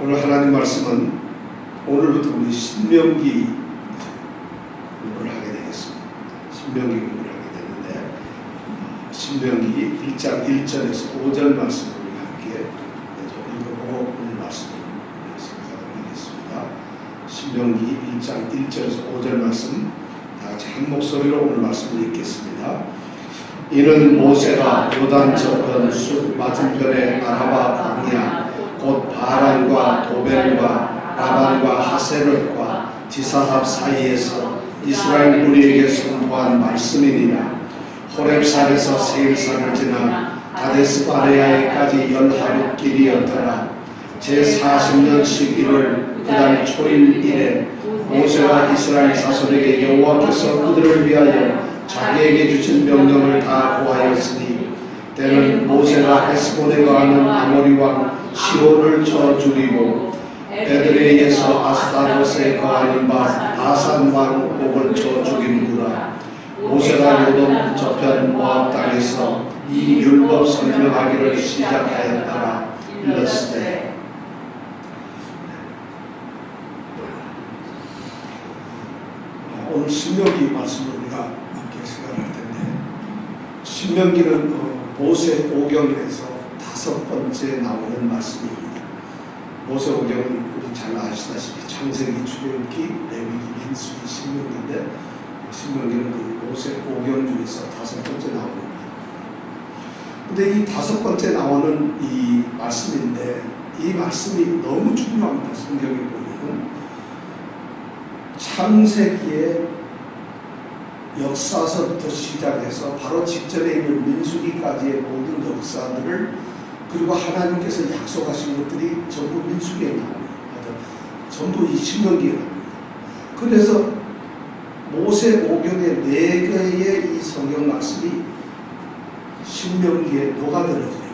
오늘 하나님 말씀은 오늘부터 우리 신명기 공부를 하게 되겠습니다. 신명기 공부를 하게 되는데 신명기 1장 1절에서 5절 말씀을 우리 함께 읽어보고 오늘 말씀을 생각하겠습니다. 신명기 1장 1절에서 5절 말씀 다 같이 한 목소리로 오늘 말씀을 읽겠습니다. 이는 모세가 요단 저편 숲 맞은편의 아라바 광야 곧 바란과 도벨과 라반과 하세롯과 디사합 사이에서 이스라엘 무리에게 선포한 말씀이니라. 호렙산에서 세일산을 지나 가데스 바네아에까지 열하루 길이었더라. 제40년 11월 그달 초일 이래 모세가 이스라엘 자손에게 여호와께서 그들을 위하여 자기에게 주신 명령을 다 고하였으니 때는 모세가 헤스본에 거하는 아모리 왕 시온을 쳐 죽이고 에드레이에서 아스타롯에 거하는 바산 왕 옥을 쳐 죽이는구나. 모세가 요동 저편 모압 땅에서 이 율법 설명하기를 시작하였더라. 일렀으되 오늘 신명기 말씀을 우리가 함께 생각할 텐데 신명기는 모세 오경에서 5번째 나오는 말씀입니다. 모세 오경은 우리 잘 아시다시피 창세기, 출애굽기, 레위기, 민수기, 신명기인데 신명기는 그 모세 오경 중에서 5번째 나옵니다. 근데 이 5번째 나오는 이 말씀인데 이 말씀이 너무 중요합니다. 성경에 보면 창세기의 역사서부터 시작해서 바로 직전에 있는 민수기까지의 모든 역사들을 그리고 하나님께서 약속하신 것들이 전부 민수기에 나옵니다. 전부 이 신명기에 나옵니다. 그래서 모세 오경의 4개의 이 성경 말씀이 신명기에 녹아들어져 있고요.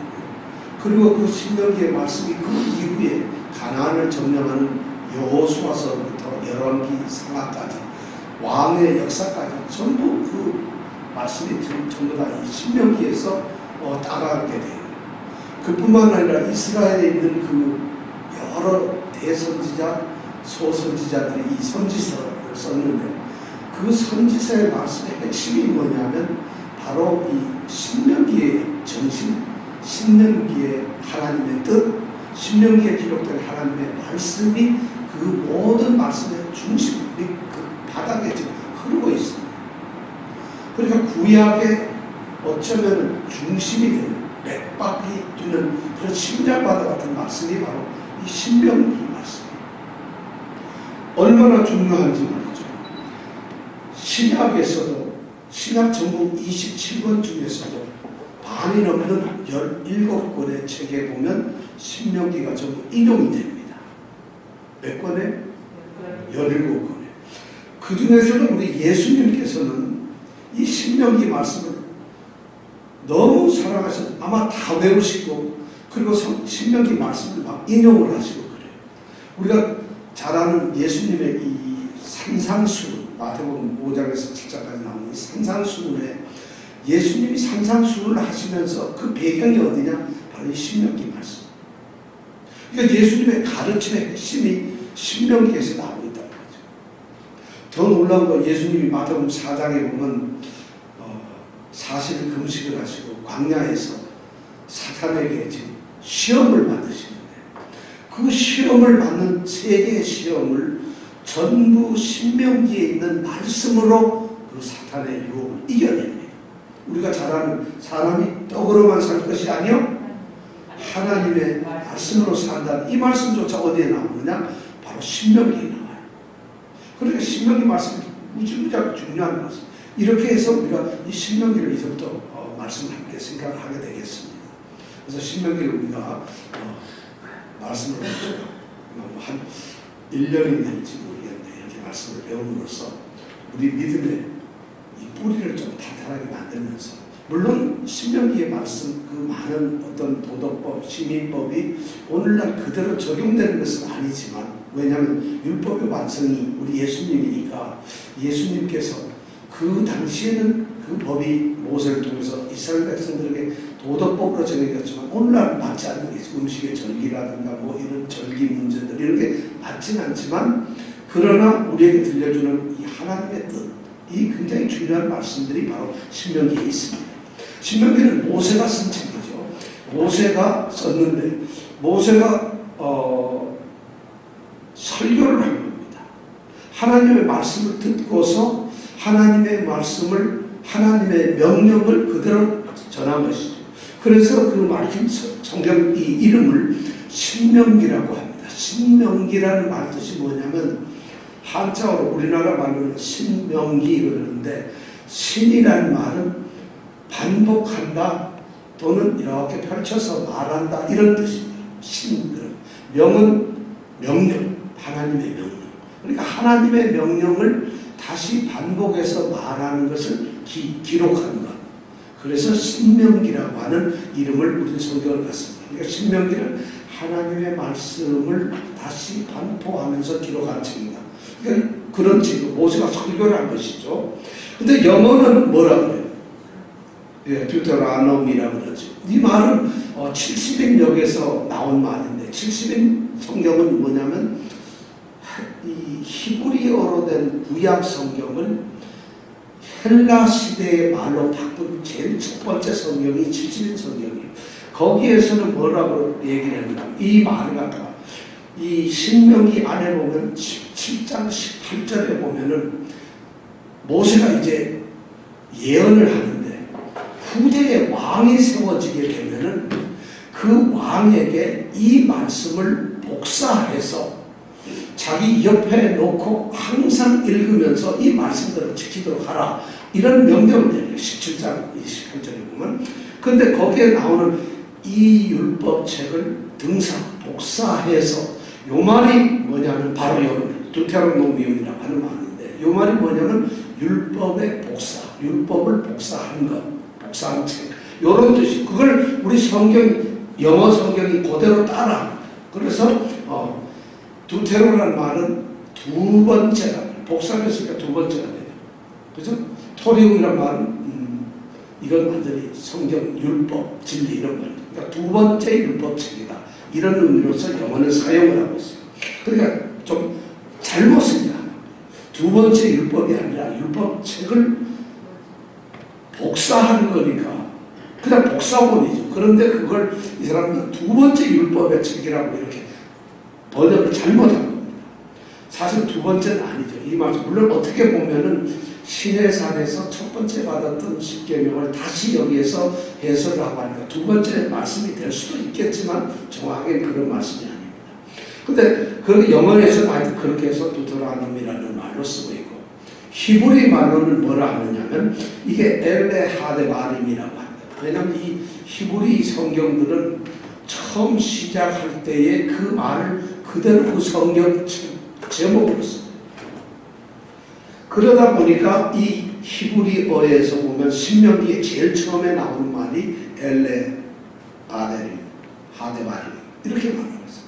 그리고 그 신명기의 말씀이 그 이후에 가나안을 점령하는 여호수아서부터 열왕기 상하까지 왕의 역사까지 전부 그 말씀이 전부 다 이 신명기에서 따라가게 돼요. 그뿐만 아니라 이스라엘에 있는 그 여러 대선지자, 소선지자들이 이 선지서를 썼는데 그 선지서의 말씀의 핵심이 뭐냐면 바로 이 신명기의 정신, 신명기의 하나님의 뜻, 신명기에 기록된 하나님의 말씀이 그 모든 말씀의 중심, 그 바닥에 지금 흐르고 있습니다. 그러니까 구약의 어쩌면 중심이 되는 맥박이 되는 그런 심장바다 같은 말씀이 바로 이 신명기 말씀입니다. 얼마나 중요한지 말이죠. 신약에서도 신약 전국 27권 중에서도 반이 넘는 17권의 책에 보면 신명기가 전부 인용이 됩니다. 몇 권에? 17권에. 그 중에서는 우리 예수님께서는 이 신명기 말씀을 너무 사랑하셔서 아마 다 외우시고 그리고 신명기 말씀을 막 인용을 하시고 그래요. 우리가 잘 아는 예수님의 이 산상수훈, 마태복음 5장에서 7장까지 나오는 이 산상수훈에 예수님이 산상수훈을 하시면서 그 배경이 어디냐? 바로 이 신명기 말씀. 그러니까 예수님의 가르침의 핵심이 신명기에서 나오고 있다는 거죠. 더 놀라운 건 예수님이 마태복음 4장에 보면 40일 금식을 하시고 광야에서 사탄에게 지금 시험을 받으시는데 그 시험을 받는 3개의 시험을 전부 신명기에 있는 말씀으로 그 사탄의 유혹을 이겨냅니다. 우리가 잘 아는 사람이 떡으로만 살 것이 아니요 하나님의 말씀으로 산다는 이 말씀조차 어디에 나오느냐? 바로 신명기에 나와요. 그러니까 신명기 말씀이 무지무지하게 중요한 말씀. 이렇게 해서 우리가 이 신명기를 이제부터 말씀을 함께 생각하게 되겠습니다. 그래서 신명기를 우리가 말씀을 한 1년이 될지 모르겠는데 이렇게 말씀을 배움으로써 우리 믿음의 이 뿌리를 좀 탄탄하게 만들면서 물론 신명기의 말씀 그 많은 어떤 도덕법, 시민법이 오늘날 그대로 적용되는 것은 아니지만 왜냐하면 율법의 완성이 우리 예수님이니까 예수님께서 그 당시에는 그 법이 모세를 통해서 이스라엘 백성들에게 도덕법으로 정해졌지만 오늘날 맞지 않는 게 있어요. 음식의 절기라든가 뭐 이런 절기 문제들 이런 게 맞지는 않지만 그러나 우리에게 들려주는 이 하나님의 뜻, 이 굉장히 중요한 말씀들이 바로 신명기에 있습니다. 신명기는 모세가 쓴 책이죠. 모세가 썼는데 모세가 설교를 한 겁니다. 하나님의 말씀을 듣고서 하나님의 말씀을 하나님의 명령을 그대로 전한 것이죠. 그래서 그 말씀 성경 이 이름을 신명기라고 합니다. 신명기라는 말 뜻이 뭐냐면 한자어로 우리나라 말로는 신명기 그러는데 신이란 말은 반복한다 또는 이렇게 펼쳐서 말한다 이런 뜻입니다. 신, 명은 명령, 하나님의 명령. 그러니까 하나님의 명령을 다시 반복해서 말하는 것을 기록한 것. 그래서 신명기라고 하는 이름을 우리 성경을 갖습니다. 그러니까 신명기는 하나님의 말씀을 다시 반포하면서 기록한 책입니다. 그러니까 그런 책, 모세가 설교를 한 것이죠. 근데 영어는 뭐라 그래요? 예, 듀테로노미라고 그러죠. 이 말은 70인역에서 나온 말인데 70인 성경은 뭐냐면 이 히브리어로 된 구약 성경을 헬라 시대의 말로 바꾼 제일 첫 번째 성경이 70인 성경이에요. 거기에서는 뭐라고 얘기를 했나? 이 말을 갖다가 이 신명기 안에 보면 17장 18절에 보면은 모세가 이제 예언을 하는데 후대에 왕이 세워지게 되면은 그 왕에게 이 말씀을 복사해서 자기 옆에 놓고 항상 읽으면서 이 말씀대로 지키도록 하라. 이런 명령을 내려요. 17장 28절에 보면. 그런데 거기에 나오는 이 율법책을 등사, 복사해서 요 말이 뭐냐면 바로 요 듀테로노미움이라고 하는 말인데 요 말이 뭐냐면 율법의 복사, 율법을 복사한 것, 복사한 책. 요런 뜻이 그걸 우리 성경, 영어 성경이 그대로 따라. 그래서 듀테로라는 말은 두 번째가 복사했으니까 두 번째가 돼요. 그죠? 토리움이라는 말은 이건 완전히 성경 율법 진리 이런 거예요. 그러니까 두 번째 율법책이다. 이런 의미로서 영어는 사용을 하고 있어요. 그러니까 좀 잘못 씁니다. 두 번째 율법이 아니라 율법책을 복사한 거니까 그냥 복사본이죠. 그런데 그걸 이 사람은 두 번째 율법의 책이라고 이렇게 번역을 잘못한 겁니다. 사실 두 번째는 아니죠. 이 말씀 물론 어떻게 보면은 시내산에서 첫 번째 받았던 십계명을 다시 여기에서 해석을 하고 하니까 두 번째 말씀이 될 수도 있겠지만 정확하게 그런 말씀이 아닙니다. 근데 그 영어에서는 하여튼 그렇게 해서 듀테로노미라는 말로 쓰고 있고 히브리 말로는 뭐라 하느냐면 이게 엘레하데바림이라고 합니다. 왜냐하면 이 히브리 성경들은 처음 시작할 때에 그 말을 그대로 그 성경 제목으로 씁니다. 그러다 보니까 이 히브리어에서 보면 신명기에 제일 처음에 나오는 말이 엘레하데바림 이렇게 말하고 있어요.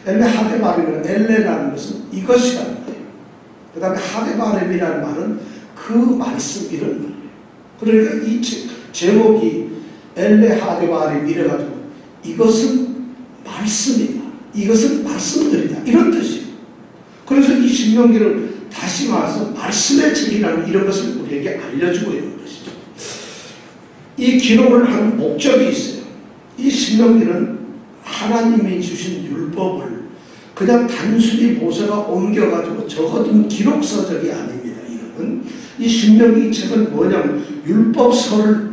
엘레하데바림은 엘레라는 것은 이것이라는 거예요. 그 다음에 하데바림이라는 말은 그 말씀 이런 말이에요. 그러니까 이 제목이 엘레하데바림 이래가지고 이것은 말씀이다. 이것은 말씀들이다. 이런 뜻이에요. 그래서 이 신명기를 다시 말해서 말씀의 책이라는 이런 것을 우리에게 알려주고 있는 것이죠. 이 기록을 한 목적이 있어요. 이 신명기는 하나님이 주신 율법을 그냥 단순히 모세가 옮겨가지고 적어둔 기록서적이 아닙니다. 이거는 이 신명기 책은 뭐냐면 율법서를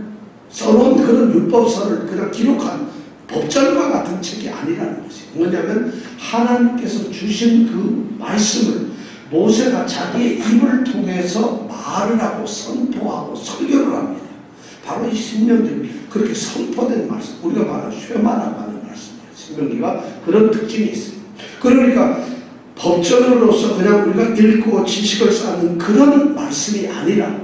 써놓은 그런 율법서를 그냥 기록한 법전과 같은 책이 아니라는 것이 뭐냐면 하나님께서 주신 그 말씀을 모세가 자기의 입을 통해서 말을 하고 선포하고 설교를 합니다. 바로 이 신명기는 그렇게 선포된 말씀, 우리가 말하는 쉐마라고 하는 말씀이에요. 신명기가 그런 특징이 있어요. 그러니까 법전으로서 그냥 우리가 읽고 지식을 쌓는 그런 말씀이 아니라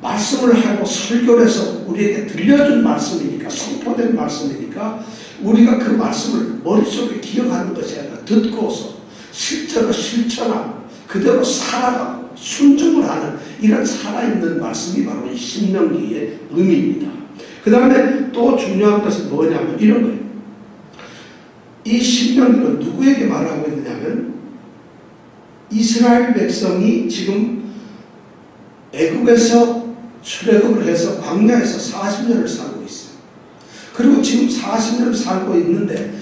말씀을 하고 설교를 해서 우리에게 들려준 말씀이니까 선포된 말씀이니까 우리가 그 말씀을 머릿속에 기억하는 것이 아니라 듣고서 실제로 실천하고 그대로 살아가고 순종을 하는 이런 살아있는 말씀이 바로 이 신명기의 의미입니다. 그 다음에 또 중요한 것은 뭐냐면 이런 거예요. 이 신명기는 누구에게 말하고 있느냐면 이스라엘 백성이 지금 애굽에서 출애굽을 해서 광야에서 40년을 살고 있어요. 그리고 지금 40년을 살고 있는데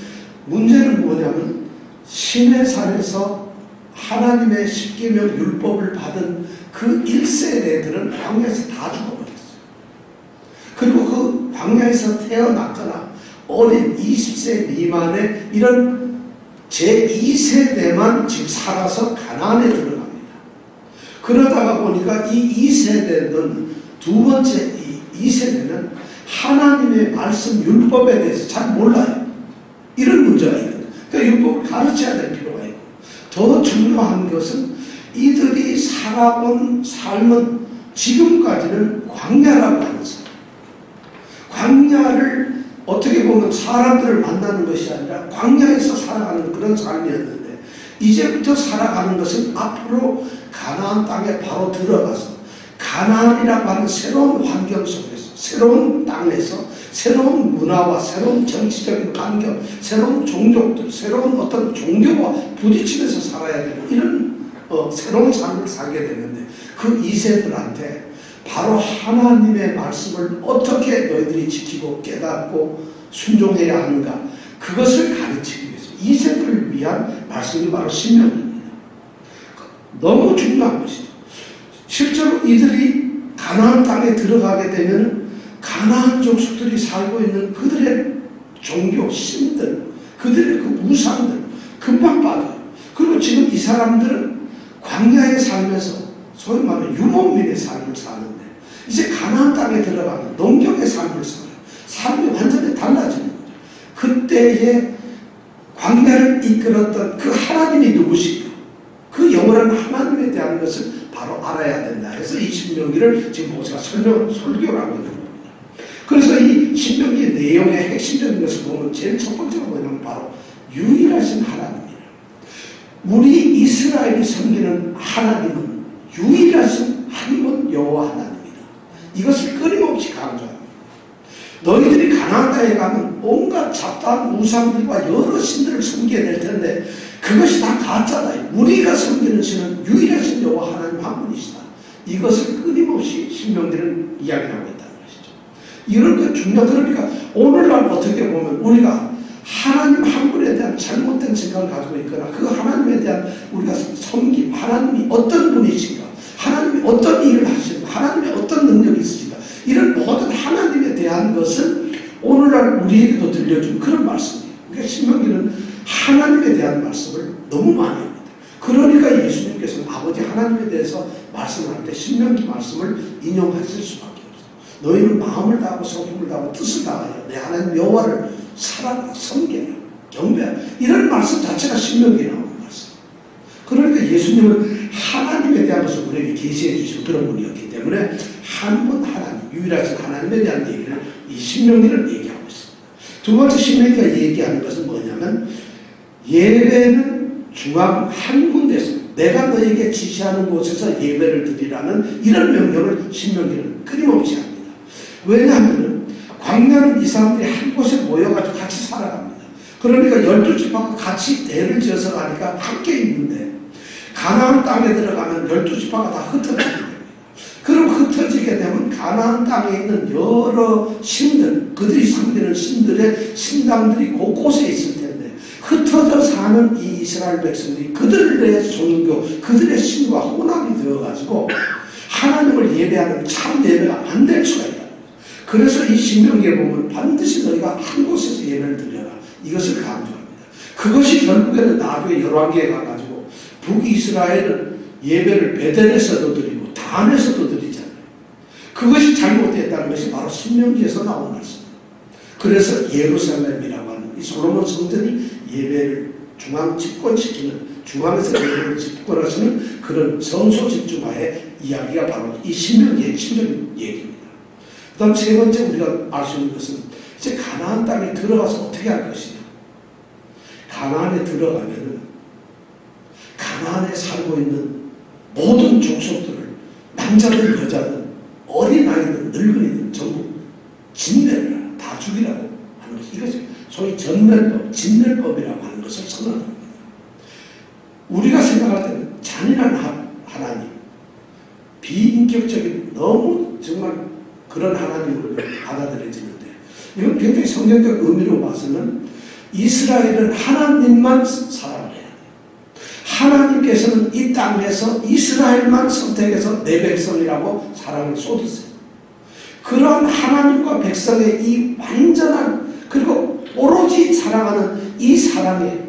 문제는 뭐냐면 시내산에서 하나님의 십계명 율법을 받은 그 1세대들은 광야에서 다 죽어버렸어요. 그리고 그 광야에서 태어났거나 어린 20세 미만의 이런 제2세대만 지금 살아서 가나안에 들어갑니다. 그러다가 보니까 이 2세대는 두 번째 2세대는 하나님의 말씀 율법에 대해서 잘 몰라요. 이런 문제가 있거든요. 그러니까 율법을 가르쳐야 될 필요가 있고, 더 중요한 것은 이들이 살아온 삶은 지금까지는 광야라고 하는 삶. 광야를 어떻게 보면 사람들을 만나는 것이 아니라 광야에서 살아가는 그런 삶이었는데, 이제부터 살아가는 것은 앞으로 가나안 땅에 바로 들어가서 가나안이라고 하는 새로운 환경 속에서, 새로운 땅에서 새로운 문화와 새로운 정치적인 환경, 새로운 종족들, 새로운 어떤 종교와 부딪히면서 살아야 되는 이런 새로운 삶을 살게 되는데, 그 2세들한테 바로 하나님의 말씀을 어떻게 너희들이 지키고 깨닫고 순종해야 하는가, 그것을 가르치기 위해서 2세들을 위한 말씀이 바로 신명기입니다. 너무 중요한 것이죠. 실제로 이들이 가나안 땅에 들어가게 되면 가나안 족속들이 살고 있는 그들의 종교, 신들, 그들의 그 우상들 금방 빠져요. 그리고 지금 이 사람들은 광야에 살면서 소위 말하면 유목민의 삶을 사는데, 이제 가나안 땅에 들어가면 농경의 삶을 살아요. 삶이 완전히 달라지는 거죠. 그때의 광야를 이끌었던 그 하나님이 누구신가, 그 영원한 하나님에 대한 것을 바로 알아야 된다 해서 이 신명기를 지금 모세가 설교를 하고 있는 겁니다. 그래서 이 신명기의 내용의 핵심적인 것을 보면 제일 첫 번째가 뭐냐면 바로 유일하신 하나님이에요. 우리 이스라엘이 섬기는 하나님은 유일하신 한 분 여호와 하나님이다. 이것을 끊임없이 강조합니다. 너희들이 가나안 땅에 가면 온갖 잡다한 우상들과 여러 신들을 섬기게 될 텐데 그것이 다 가짜다. 우리가 섬기는 신은 유일하신 여호와 하나님 한 분이시다. 이것을 끊임없이 신명기는 이야기하고 있다는 것이죠. 이런 게 중요하다. 그러니까 오늘날 어떻게 보면 우리가 하나님 한 분에 대한 잘못된 생각을 가지고 있거나 그 하나님에 대한 우리가 섬김, 하나님이 어떤 분이신가, 하나님이 어떤 일을 하시는가, 하나님의 어떤 능력이 있으신가, 이런 모든 하나님에 대한 것을 오늘날 우리에게도 들려준 그런 말씀이에요. 그러니까 신명기는 하나님에 대한 말씀을 너무 많이 합니다. 그러니까 예수님께서는 아버지 하나님에 대해서 말씀할 때 신명기 말씀을 인용하실 수밖에 없어요. 너희는 마음을 다하고 소금을 다하고 뜻을 다하여 내 하나님 여호와를 사랑하라, 섬겨라, 경배하라, 이런 말씀 자체가 신명기에 나오는 말씀. 그러니까 예수님은 하나님에 대한 것을 우리에게 계시해 주신 그런 분이었기 때문에 한 분 하나님, 유일하신 하나님에 대한 얘기를 이 신명기를 얘기하고 있습니다. 두 번째 신명기가 얘기하는 것은 뭐냐면 예배는 중앙 한 군데서 내가 너에게 지시하는 곳에서 예배를 드리라는 이런 명령을 신명기는 끊임없이 합니다. 왜냐하면 광야는 이 사람들이 한 곳에 모여가지고 같이 살아갑니다. 그러니까 12지파가 같이 대를 지어서 가니까 함께 있는데 가나안 땅에 들어가면 12지파가 다 흩어지게 됩니다. 그럼 흩어지게 되면 가나안 땅에 있는 여러 신들, 그들이 섬기는 신들의 신당들이 곳곳에 있을 텐데 흩어져 사는 이 이스라엘 백성들이 그들의 종교, 그들의 신과 혼합이 되어가지고 하나님을 예배하는 참 예배가 안 될 수가 있다. 그래서 이 신명기에 보면 반드시 너희가 한 곳에서 예배를 드려라, 이것을 강조합니다. 그것이 결국에는 나중에 열왕기에 가가지고 북이스라엘은 예배를 베델에서도 드리고 단에서도 드리잖아요. 그것이 잘못됐다는 것이 바로 신명기에서 나온 말씀입니다. 그래서 예루살렘이라고 하는 이 솔로몬 성전이 예배를 중앙 집권시키는, 중앙에서 예배를 집권하시는 그런 성소 집중화의 이야기가 바로 이 신명기의 핵심적인 얘기입니다. 그 다음 세 번째 우리가 알 수 있는 것은 이제 가나안 땅에 들어가서 어떻게 할 것이냐. 가나안에 들어가면은 가나안에 살고 있는 모든 족속들을 남자든 여자든 어린아이든 늙은이든 전부 진멸을 다 다 죽이라고 하는 것이 이것이 소위 전멸법, 진멸법이라고 하는 것을 선언합니다. 우리가 생각할 때는 잔인한 하나님, 비인격적인 너무 정말 그런 하나님을 받아들여지는데 이건 굉장히 성경적 의미로 봐서는 이스라엘은 하나님만 사랑을 해야 돼요. 하나님께서는 이 땅에서 이스라엘만 선택해서 내 백성이라고 사랑을 쏟으세요. 그러한 하나님과 백성의 이 완전한 그리고 오로지 사랑하는 이 사랑에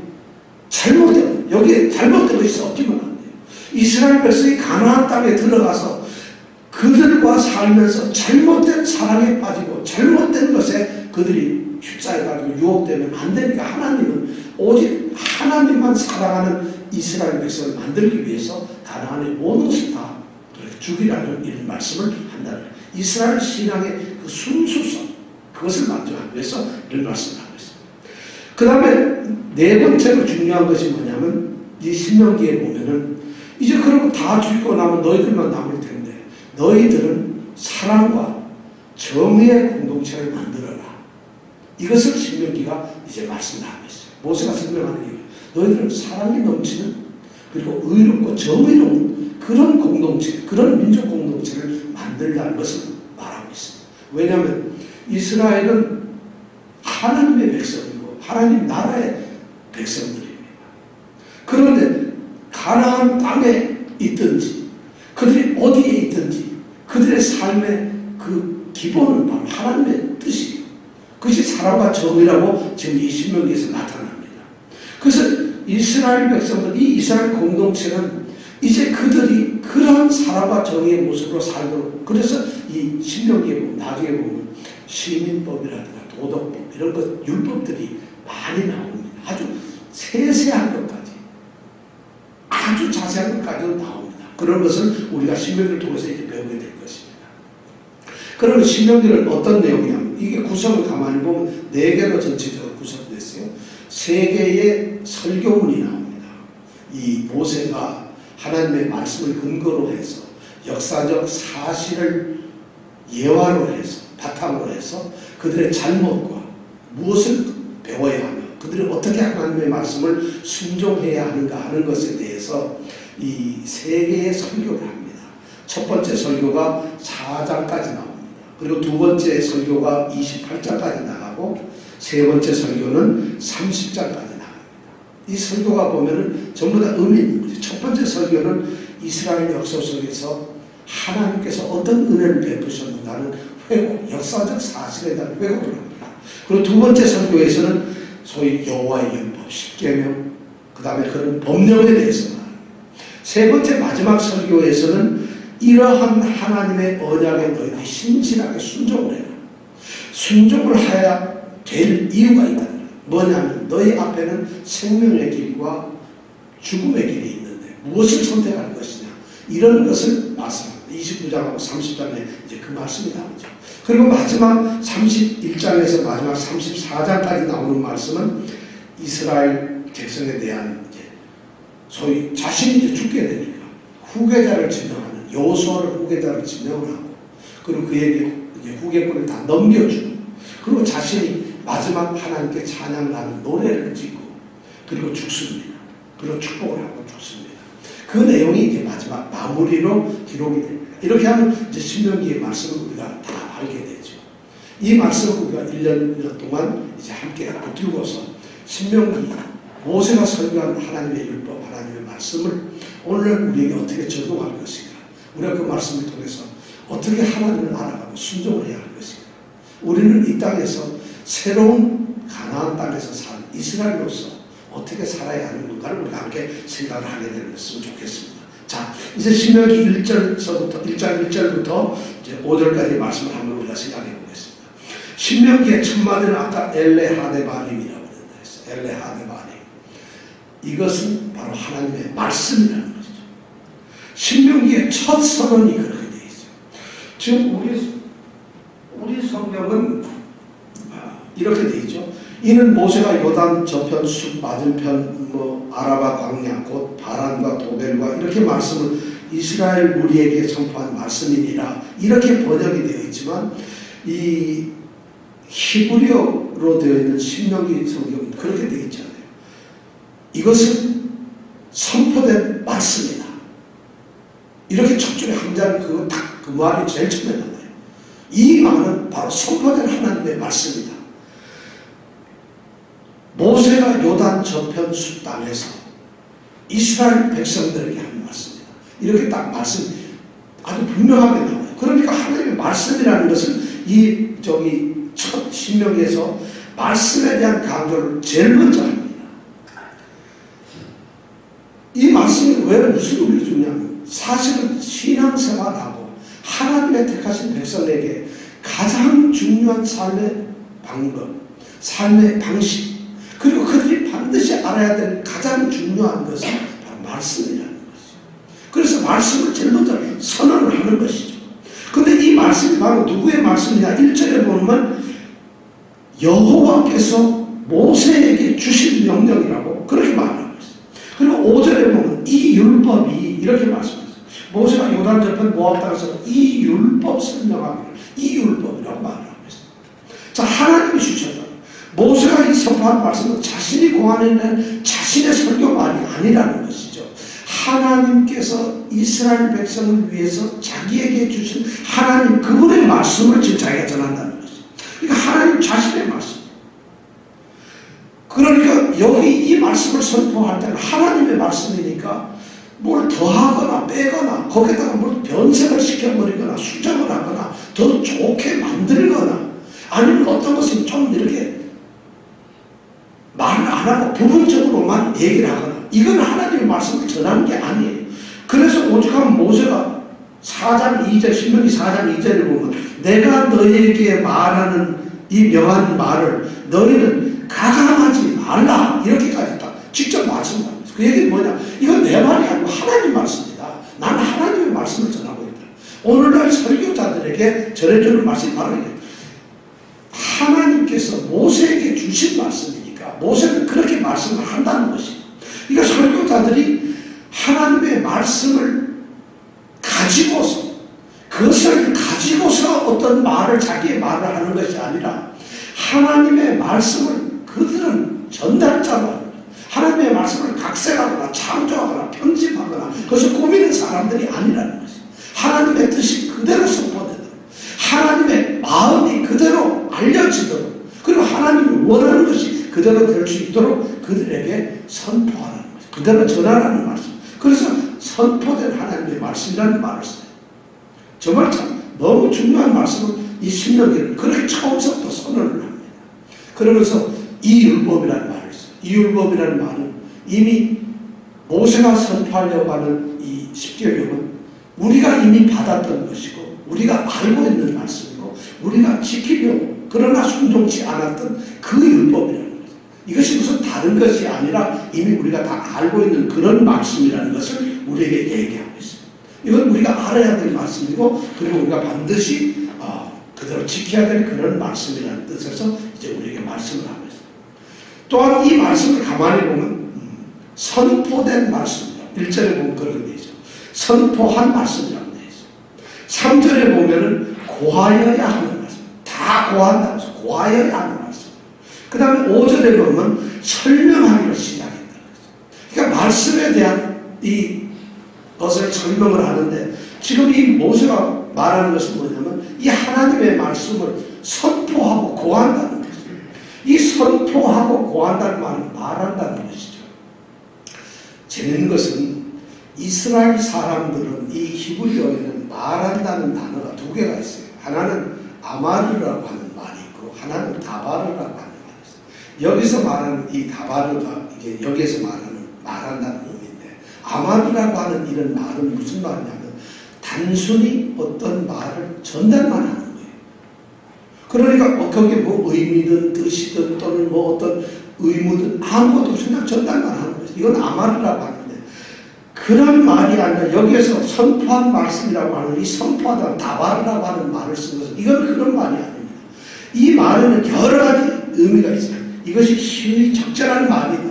잘못된 여기에 잘못된 것이 섞이면 안 돼요. 이스라엘 백성이 가나안 땅에 들어가서 그들과 살면서 잘못된 사랑에 빠지고 잘못된 것에 그들이 휩싸여가지고 유혹되면 안 되니까 하나님은 오직 하나님만 사랑하는 이스라엘 백성을 만들기 위해서 가나안의 모든 것을 다 죽이라는 이런 말씀을 한다는 거예요. 이스라엘 신앙의 그 순수성 그것을 만족하기 위해서 이런 말씀을 하고 있습니다. 그 다음에 네 번째로 중요한 것이 뭐냐면 이 신명기에 보면은 이제 그러고 다 죽이고 나면 너희들만 남을 텐데 너희들은 사랑과 정의의 공동체를 만들어라. 이것을 신명기가 이제 말씀하고 있어요. 모세가 설명하는 이유. 너희들은 사랑이 넘치는 그리고 의롭고 정의로운 그런 공동체, 그런 민족 공동체를 만들라는 것을 말하고 있습니다. 왜냐하면 이스라엘은 하나님의 백성이고 하나님 나라의 백성들입니다. 그런데 가나안 땅에 있든지 그들이 어디에 있든지 그들의 삶의 그 기본은 바로 하나님의 뜻이에요. 그것이 사랑과 정의라고 지금 이 신명기에서 나타납니다. 그래서 이스라엘 백성들, 이 이스라엘 공동체는 이제 그들이 그런 사랑과 정의의 모습으로 살도록 그래서 이 신명기에 보면 나중에 보면 시민법이라든가 도덕법 이런 것 율법들이 많이 나옵니다. 아주 세세한 것까지 아주 자세한 것까지도 나옵니다. 그런 것을 우리가 신명기를 통해서 이제 배우게 될 것입니다. 그러면 신명기는 어떤 내용이냐면 이게 구성을 가만히 보면 4개로 전체적으로 구성됐어요. 3개의 설교문이 나옵니다. 이 모세가 하나님의 말씀을 근거로 해서 역사적 사실을 예화로 해서 바탕으로 해서 그들의 잘못과 무엇을 배워야 하며 그들이 어떻게 하나님의 말씀을 순종해야 하는가 하는 것에 대해서 이 3개의 설교를 합니다. 첫 번째 설교가 4장까지 나옵니다. 그리고 두 번째 설교가 28장까지 나가고 세 번째 설교는 30장까지 나갑니다. 이 설교가 보면은 전부 다 의미 있는 거죠. 첫 번째 설교는 이스라엘 역사 속에서 하나님께서 어떤 은혜를 베푸셨는가는 회고, 역사적 사실에 대한 회고를 합니다. 그리고 두 번째 설교에서는 소위 여호와의 율법, 십계명, 그 다음에 그런 법령에 대해서 말합니다. 세 번째 마지막 설교에서는 이러한 하나님의 언약에 너희들이 신실하게 순종을 해라. 순종을 해야 될 이유가 있다. 뭐냐면 너희 앞에는 생명의 길과 죽음의 길이 있는데 무엇을 선택할 것이냐 이런 것을 말씀합니다. 29장하고 30장에 이제 그 말씀이 나오죠. 그리고 마지막 31장에서 마지막 34장까지 나오는 말씀은 이스라엘 백성에 대한 이제 소위 자신이 이제 죽게 되니까 후계자를 지명하는 여호수아를 후계자를 지명을 하고 그리고 그에게 이제 후계권을 다 넘겨주고 그리고 자신이 마지막 하나님께 찬양하는 노래를 짓고 그리고 죽습니다. 그리고 축복을 하고 죽습니다. 그 내용이 이제 마지막 마무리로 기록이 됩니다. 이렇게 하면 이제 신명기의 말씀을 우리가 다 알게 되죠. 이 말씀을 우리가 1년 동안 이제 함께 붙들고서 신명기 모세가 설교한 하나님의 율법, 하나님의 말씀을 오늘 우리에게 어떻게 적용할 것인가, 우리가 그 말씀을 통해서 어떻게 하나님을 알아가고 순종을 해야 할 것인가, 우리는 이 땅에서 새로운 가나안 땅에서 산 이스라엘로서 어떻게 살아야 하는 건가를 우리가 함께 생각을 하게 되었으면 좋겠습니다. 자, 이제 신명기 1절서부터 1장 1절부터 이제 5절까지 말씀을 한번 우리가 생각해 보겠습니다. 신명기의 첫 마디는 아까 엘레하데바림이라고 했어요. 엘레하데바림. 이것은 바로 하나님의 말씀이라는 것이죠. 신명기의 첫 선언이 그렇게 되어 있어요. 지금 우리 성경은 이렇게 되어 있죠. 이는 모세가 요단 저편 숲 맞은편 아라바 광야 곧 바란과 도벨과 이렇게 말씀을 이스라엘 무리에게 선포한 말씀이니라 이렇게 번역이 되어 있지만 이 히브리어로 되어 있는 신명기 성경은 그렇게 되어 있지 않아요. 이것은 선포된 말씀이다. 이렇게 첫 줄에 한 자리 그 말이 제일 처음에 나와요. 이 말은 바로 선포된 하나님의 말씀이다. 모세가 요단 저편 숲 땅에서 이스라엘 백성들에게 한 말씀이다. 이렇게 딱 말씀 아주 분명하게 나와요. 그러니까 하나님의 말씀이라는 것은 첫 신명기에서 말씀에 대한 강조를 제일 먼저 합니다. 이 말씀이 왜 무슨 의미를 주냐면 사실은 신앙생활하고 하나님의 택하신 백성에게 가장 중요한 삶의 방법, 삶의 방식, 그리고 그들이 반드시 알아야 될 가장 중요한 것은 바로 말씀이라는 것이죠. 그래서 말씀을 제일 먼저 선언을 하는 것이죠. 그런데 이 말씀이 바로 누구의 말씀이냐? 1절에 보면 여호와께서 모세에게 주신 명령이라고 그렇게 말하는 것이죠. 그리고 5절에 보면 이 율법이 이렇게 말씀하세요. 모세가 요단 저편 모압 땅에서 이 율법 설명하기를 이 율법이라고 말하는 것이죠. 자, 하나님이 주셨다. 모세가 이 선포한 말씀은 자신이 고안해낸 자신의 설교 말이 아니라는 것이죠. 하나님께서 이스라엘 백성을 위해서 자기에게 주신 하나님 그분의 말씀을 지금 자기가 전한다는 것이죠. 그러니까 하나님 자신의 말씀. 그러니까 여기 이 말씀을 선포할 때는 하나님의 말씀이니까 뭘 더하거나 빼거나 거기다가 뭘 변색을 시켜버리거나 수정을 하거나 더 좋게 만들거나 아니면 어떤 것은 좀 이렇게 말을 안 하고 부분적으로만 얘기를 하거나 이건 하나님의 말씀을 전하는 게 아니에요. 그래서 오죽하면 모세가 4장 2절 신명기 4장 2절을 보면 내가 너희에게 말하는 이 명한 말을 너희는 가감하지 말라 이렇게까지 딱 직접 말씀합니다. 그 얘기는 뭐냐? 이건 내 말이 아니고 하나님 말씀이다. 나는 하나님의 말씀을 전하고 있다. 오늘날 설교자들에게 전해주는 말씀이 바로 이게 하나님께서 모세에게 주신 말씀이니까 모세는 그렇게 말씀을 한다는 것이죠. 그러니까 설교자들이 하나님의 말씀을 가지고서 그것을 가지고서 어떤 말을 자기의 말을 하는 것이 아니라 하나님의 말씀을 그들은 전달자로 하는 하나님의 말씀을 각색하거나 창조하거나 편집하거나 그것을 꾸미는 사람들이 아니라는 것이죠. 하나님의 뜻이 그대로 선포되도록 하나님의 마음이 그대로 알려지도록 그리고 하나님이 원하는 것이 그대로 될 수 있도록 그들에게 선포하라는 것이죠. 그대로 전하라는 말씀. 그래서 선포된 하나님의 말씀이라는 말을 써요. 정말 참 너무 중요한 말씀을 이 신명기는 그렇게 처음부터 선언을 합니다. 그러면서 이 율법이라는 말을 써요. 이 율법이라는 말은 이미 모세가 선포하려고 하는 이 10계명은 우리가 이미 받았던 것이고 우리가 알고 있는 말씀이고 우리가 지키려고 그러나 순종치 않았던 그 율법이라는 거죠. 이것이 무슨 다른 것이 아니라 이미 우리가 다 알고 있는 그런 말씀이라는 것을 우리에게 얘기하고 있습니다. 이건 우리가 알아야 될 말씀이고 그리고 우리가 반드시 그대로 지켜야 될 그런 말씀이라는 뜻에서 이제 우리에게 말씀을 하고 있습니다. 또한 이 말씀을 가만히 보면 선포된 말씀이다. 1절에 보면 그렇게 되어 있죠. 선포한 말씀이라고 되어 있어요. 3절에 보면은 고하여야 하는 말씀. 다 고한다고 해서 고하여야 하는 말씀. 그 다음에 5절에 보면 설명하기를 시작했다. 그러니까 말씀에 대한 이 것을 설명을 하는데 지금 이 모세가 말하는 것은 뭐냐면 이 하나님의 말씀을 선포하고 고한다는 것이죠. 이 선포하고 고한다는 말은 말한다는 것이죠. 재밌는 것은 이스라엘 사람들은 이 히브리어에는 말한다는 단어가 두 개가 있어요. 하나는 아마르라고 하는 말이 있고 하나는 다바르라고 하는 말이 있어요. 여기서 말하는 이 다바르가 이게 여기에서 말한다는 의미인데 아마르라고 하는 이런 말은 무슨 말이냐면 단순히 어떤 말을 전달만 하는 거예요. 그러니까 거기에 뭐 의미든 뜻이든 또는 뭐 어떤 의무든 아무것도 없이 그냥 전달만 하는 거예요. 이건 아마르라고 하는데 그런 말이 아니라 여기에서 선포한 말씀이라고 하는 이 선포하다 다바르라고 하는 말을 쓴 것은 이건 그런 말이 아닙니다. 이 말에는 여러 가지 의미가 있어요. 이것이 힘이 적절한 말이다.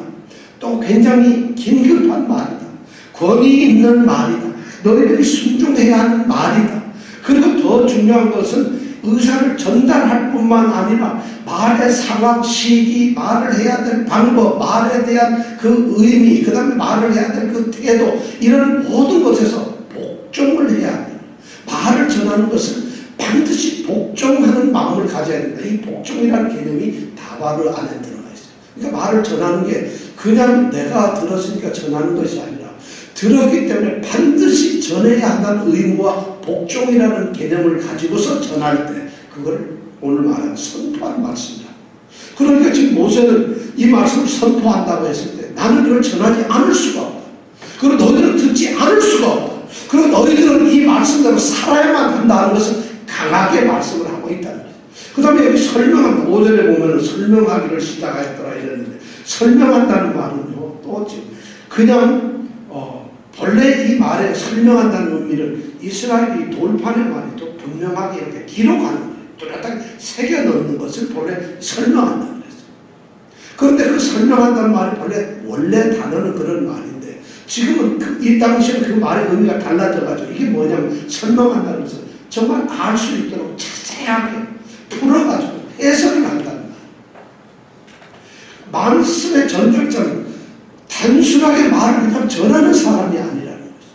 또 굉장히 긴급한 말이다. 권위 있는 말이다. 너희들이 순종해야 하는 말이다. 그리고 더 중요한 것은 의사를 전달할 뿐만 아니라 말의 상황, 시기, 말을 해야 될 방법, 말에 대한 그 의미, 그 다음에 말을 해야 될 그 태도, 이런 모든 것에서 복종을 해야 합니다. 말을 전하는 것은 반드시 복종하는 마음을 가져야 된다. 이 복종이라는 개념이 다바르 안에 들어가 있어요. 그러니까 말을 전하는 게 그냥 내가 들었으니까 전하는 것이 아니라 들었기 때문에 반드시 전해야 한다는 의무와 복종이라는 개념을 가지고서 전할 때 그걸 오늘 말하는 선포하는 말씀이다. 그러니까 지금 모세는 이 말씀을 선포한다고 했을 때 나는 이걸 전하지 않을 수가 없다. 그리고 너희들은 듣지 않을 수가 없다. 그리고 너희들은 이 말씀대로 살아야만 한다는 것을 강하게 말씀을 하고 있다는 거죠. 그 다음에 여기 설명한 5절에 보면 설명하기를 시작하였더라 이랬는데 설명한다는 말은요 또 지금 그냥 본래 이 말에 설명한다는 의미를 이스라엘이 돌판의 말이 또 분명하게 이렇게 기록하는 거예요. 뚜렷하게 새겨 넣는 것을 본래 설명한다는 거죠. 그런데 그 설명한다는 말이 원래 단어는 그런 말인데 지금은 이 당시에는 그 말의 의미가 달라져가지고 이게 뭐냐면 설명한다는 것은 정말 알 수 있도록 자세하게 풀어가지고 해석을 한다는 거예요. 말씀의 전적자는 단순하게 말을 그냥 전하는 사람이 아니라는 거죠.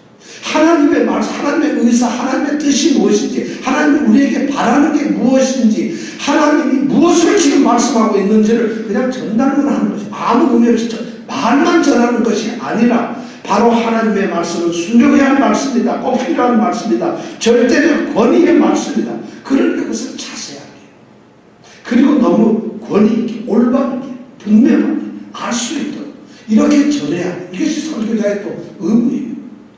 하나님의 말씀, 하나님의 의사, 하나님의 뜻이 무엇인지, 하나님이 우리에게 바라는 게 무엇인지, 하나님이 무엇을 지금 말씀하고 있는지를 그냥 전달만 하는 것이 아무 의미 없이 말만 전하는 것이 아니라 바로 하나님의 말씀은 순종해야 할 말씀이다. 꼭 필요한 말씀이다. 절대적 권위의 말씀이다. 그러니까 그것을 자세하게 그리고 너무 권위 있게 올바르게 분명하게 알 수 있도록 이렇게 전해야 돼. 이것이 설교자의 또 의무예요.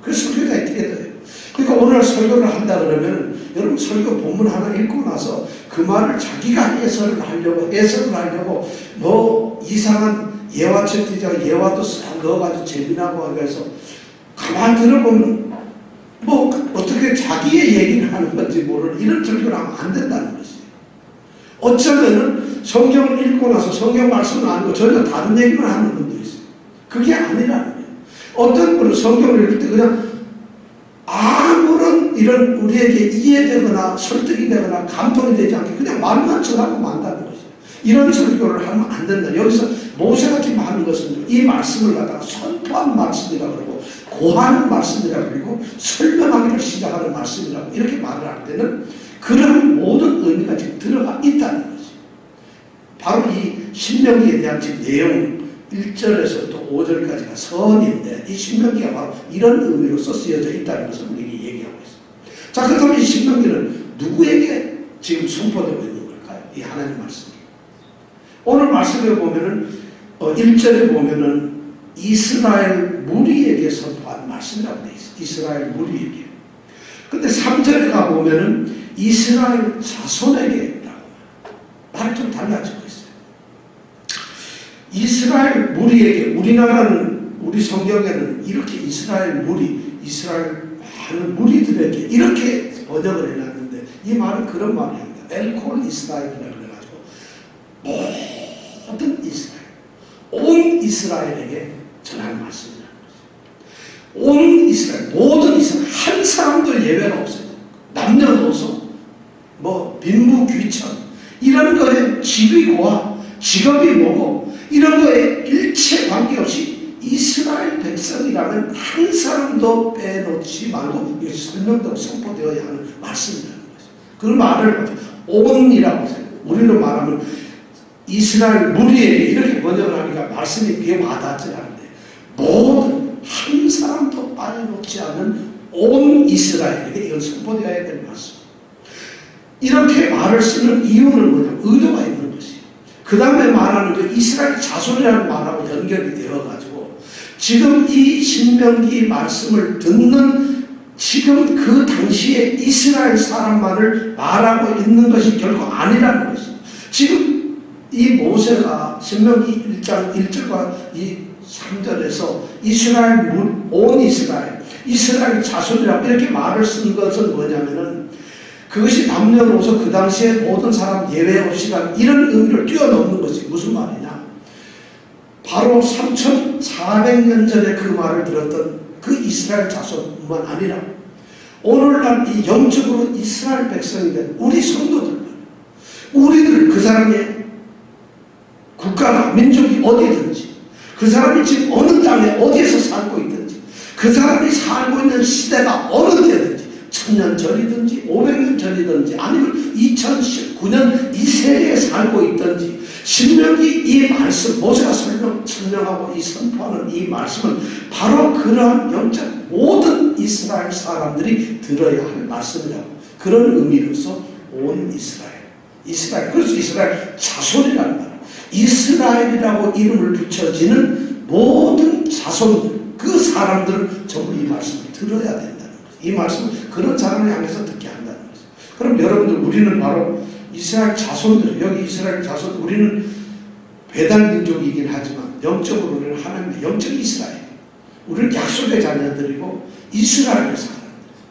그래서 설교자의 태도예요. 그러니까 오늘 설교를 한다 그러면 여러분 설교 본문 하나 읽고 나서 그 말을 자기가 해석을 하려고 뭐 이상한 예화책 기자가 예화도 싹 넣어가지고 재미나고 해서 가만 들어보면 뭐 어떻게 자기의 얘기를 하는 건지 모르는 이런 설교를 하면 안 된다는 것이에요. 어쩌면은 성경을 읽고 나서 성경 말씀을 안 하고 전혀 다른 얘기만 하는 분도 있어요. 그게 아니라는 거예요. 어떤 분은 성경을 읽을 때 그냥 아무런 이런 우리에게 이해되거나 설득이 되거나 감동이 되지 않게 그냥 말만 전하고 만다는 거죠. 이런 설교를 하면 안 된다. 여기서 모세가 지금 하는 것은 이 말씀을 갖다가 선포한 말씀이라고 그러고 고하는 말씀이라고 그러고 설명하기를 시작하는 말씀이라고 이렇게 말을 할 때는 그런 모든 의미가 지금 들어가 있다는 거죠. 바로 이 신명기에 대한 지금 내용 1절에서부터 5절까지가 선인데 이 신명기가 바로 이런 의미로서 쓰여져 있다는 것을 우리에게 얘기하고 있습니다. 자, 그렇다면 이 신명기는 누구에게 지금 선포되고 있는 걸까요? 이 하나님 말씀이. 오늘 말씀에 보면은 1절에 보면은 이스라엘 무리에게 선포한 말씀이라고 되어 있어요. 이스라엘 무리에게. 근데 3절에 가보면은 이스라엘 자손에게 라고 말이 좀 달라지고 있어요. 이스라엘 무리에게, 우리나라는 우리 성경에는 이렇게 이스라엘 무리, 이스라엘 많은 무리들에게 이렇게 번역을 해놨는데 이 말은 그런 말입니다. 엘콜 이스라엘이라고 해가지고 모든 이스라엘, 온 이스라엘에게 전할 말씀이라는 거죠. 온 이스라엘, 모든 이스라엘, 한 사람도 예외가 없어요. 남녀노소, 뭐 빈부귀천 이런 거에 직위 고하, 직업이 뭐고 이런 거에 일체 관계없이 이스라엘 백성이라면 한 사람도 빼놓지 말고 이것이 설명되고 선포되어야 하는 말씀이라는 거죠. 그 말을 온이라고 해요. 우리로 말하면 이스라엘 무리에게 이렇게 번역을 하니까 말씀이 그게 와닿지 않은데 모든 한 사람도 빠져놓지 않는 온 이스라엘에게 이건 선포되어야 될 말씀. 이렇게 말을 쓰는 이유는 뭐냐면 의도가 있는 것이에요. 그 다음에 말하는 그 이스라엘 자손이라는 말하고 연결이 되어가지고 지금 이 신명기 말씀을 듣는 지금 그 당시에 이스라엘 사람만을 말하고 있는 것이 결코 아니라는 것이에요. 지금 이 모세가 신명기 1장 1절과 이 3절에서 이스라엘 온 이스라엘 자손이라고 이렇게 말을 쓴 것은 뭐냐면은 그것이 남녀노소 그 당시에 모든 사람 예외 없이가 이런 의미를 뛰어넘는 것이 무슨 말이냐? 바로 3400년 전에 그 말을 들었던 그 이스라엘 자손뿐만 아니라 오늘날 이 영적으로 이스라엘 백성이 된 우리 성도들 우리들 그 사람의 국가나 민족이 어디든지, 그 사람이 지금 어느 땅에 어디에서 살고 있든지, 그 사람이 살고 있는 시대가 어느 때든지, 1000년 전이든지 500년 전이든지 아니면 2019년 이 세대에 살고 있든지, 신명기 이 말씀, 모세가 설명하고 이 선포하는 이 말씀은 바로 그러한 영적 모든 이스라엘 사람들이 들어야 할 말씀이라고, 그런 의미로서 온 이스라엘, 그래서 이스라엘 자손이라는 말, 이스라엘이라고 이름을 붙여지는 모든 자손들, 그 사람들은 전부 이 말씀을 들어야 된다는 거죠. 이 말씀은 그런 사람을 향해서 듣게 한다는 거죠. 그럼 여러분들, 우리는 바로 이스라엘 자손들, 여기 이스라엘 자손, 우리는 배단 민족이긴 하지만 영적으로 우리는 하나님의 영적 이스라엘, 우리는 약속의 자녀들이고 이스라엘의 사람,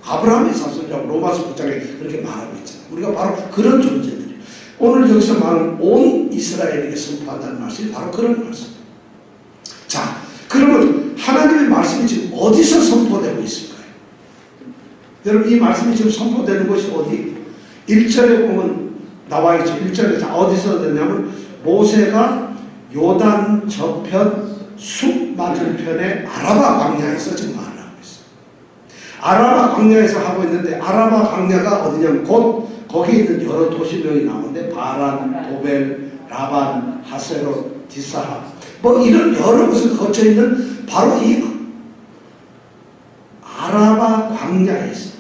아브라함의 자손이라고 로마서 9장에 그렇게 말하고 있잖아요. 우리가 바로 그런 존재들이에요. 오늘 여기서 말하는 온 이스라엘에게 선포한다는 말씀이 바로 그런 말씀이에요. 자, 그러면 하나님의 말씀이 지금 어디서 선포되고 있을까요? 여러분, 이 말씀이 지금 선포되는 곳이 어디? 1절에 보면 나와 있죠. 1절에 어디서 되냐면 모세가 요단 저편 숲 맞은편의 아라바 광야에서 지금 말을 하고 있어요. 아라바 광야에서 하고 있는데, 아라바 광야가 어디냐면 곧 거기에 있는 여러 도시명이 나오는데 바란, 도벨, 라반, 하세롯, 디사하, 뭐 이런 여러 곳을 거쳐 있는 바로 이 아라바 광야에서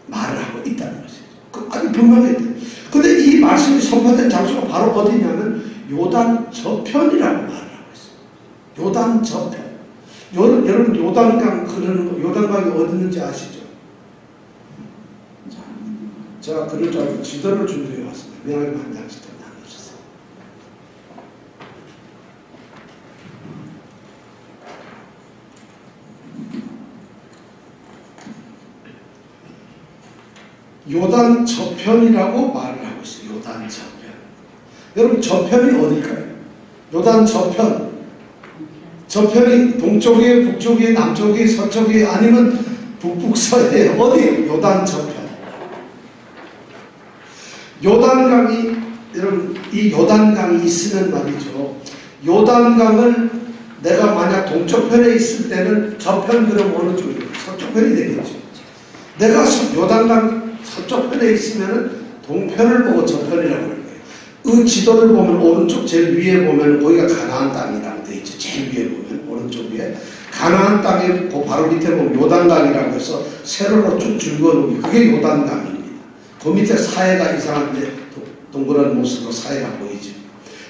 말을 하고 있다는 것이죠. 아주 분명해요. 근데 이 말씀이 선포된 장소가 바로 어디냐면 요단 저편이라고 말을 하고 있어요. 요단 저편. 여러분 요단강 흐르는 거, 요단강이 어디 있는지 아시죠? 제가 그럴 줄 알고 지도를 준비해 왔습니다. 명함 한 장씩 더 나눠주세요. 요단 저편이라고 말을 하고 있어요. 요단 저편. 여러분, 저편이 어딜까요? 요단 저편. 저편이 동쪽이에요, 북쪽이에요, 남쪽이에요, 서쪽이에요, 아니면 북북서예요? 어디에요? 요단 저편. 요단강이, 여러분, 이 요단강이 있으면 말이죠. 요단강을 내가 만약 동쪽편에 있을 때는 저편, 그럼 어느 쪽이에요? 서쪽편이 되겠죠. 내가 요단강 서쪽편에 있으면 동편을 보고 저편이라고 할 거예요. 그 지도를 보면 오른쪽 제일 위에 보면 거기가 가나안 땅이라고 되어 있죠. 제일 위에 보면 오른쪽 위에 가나안 땅에 그 바로 밑에 보면 요단강이라고 해서 세로로 쭉 줄거놓은 게 그게 요단강입니다. 그 밑에 사해가 이상한데 동그란 모습으로 사해가 보이죠.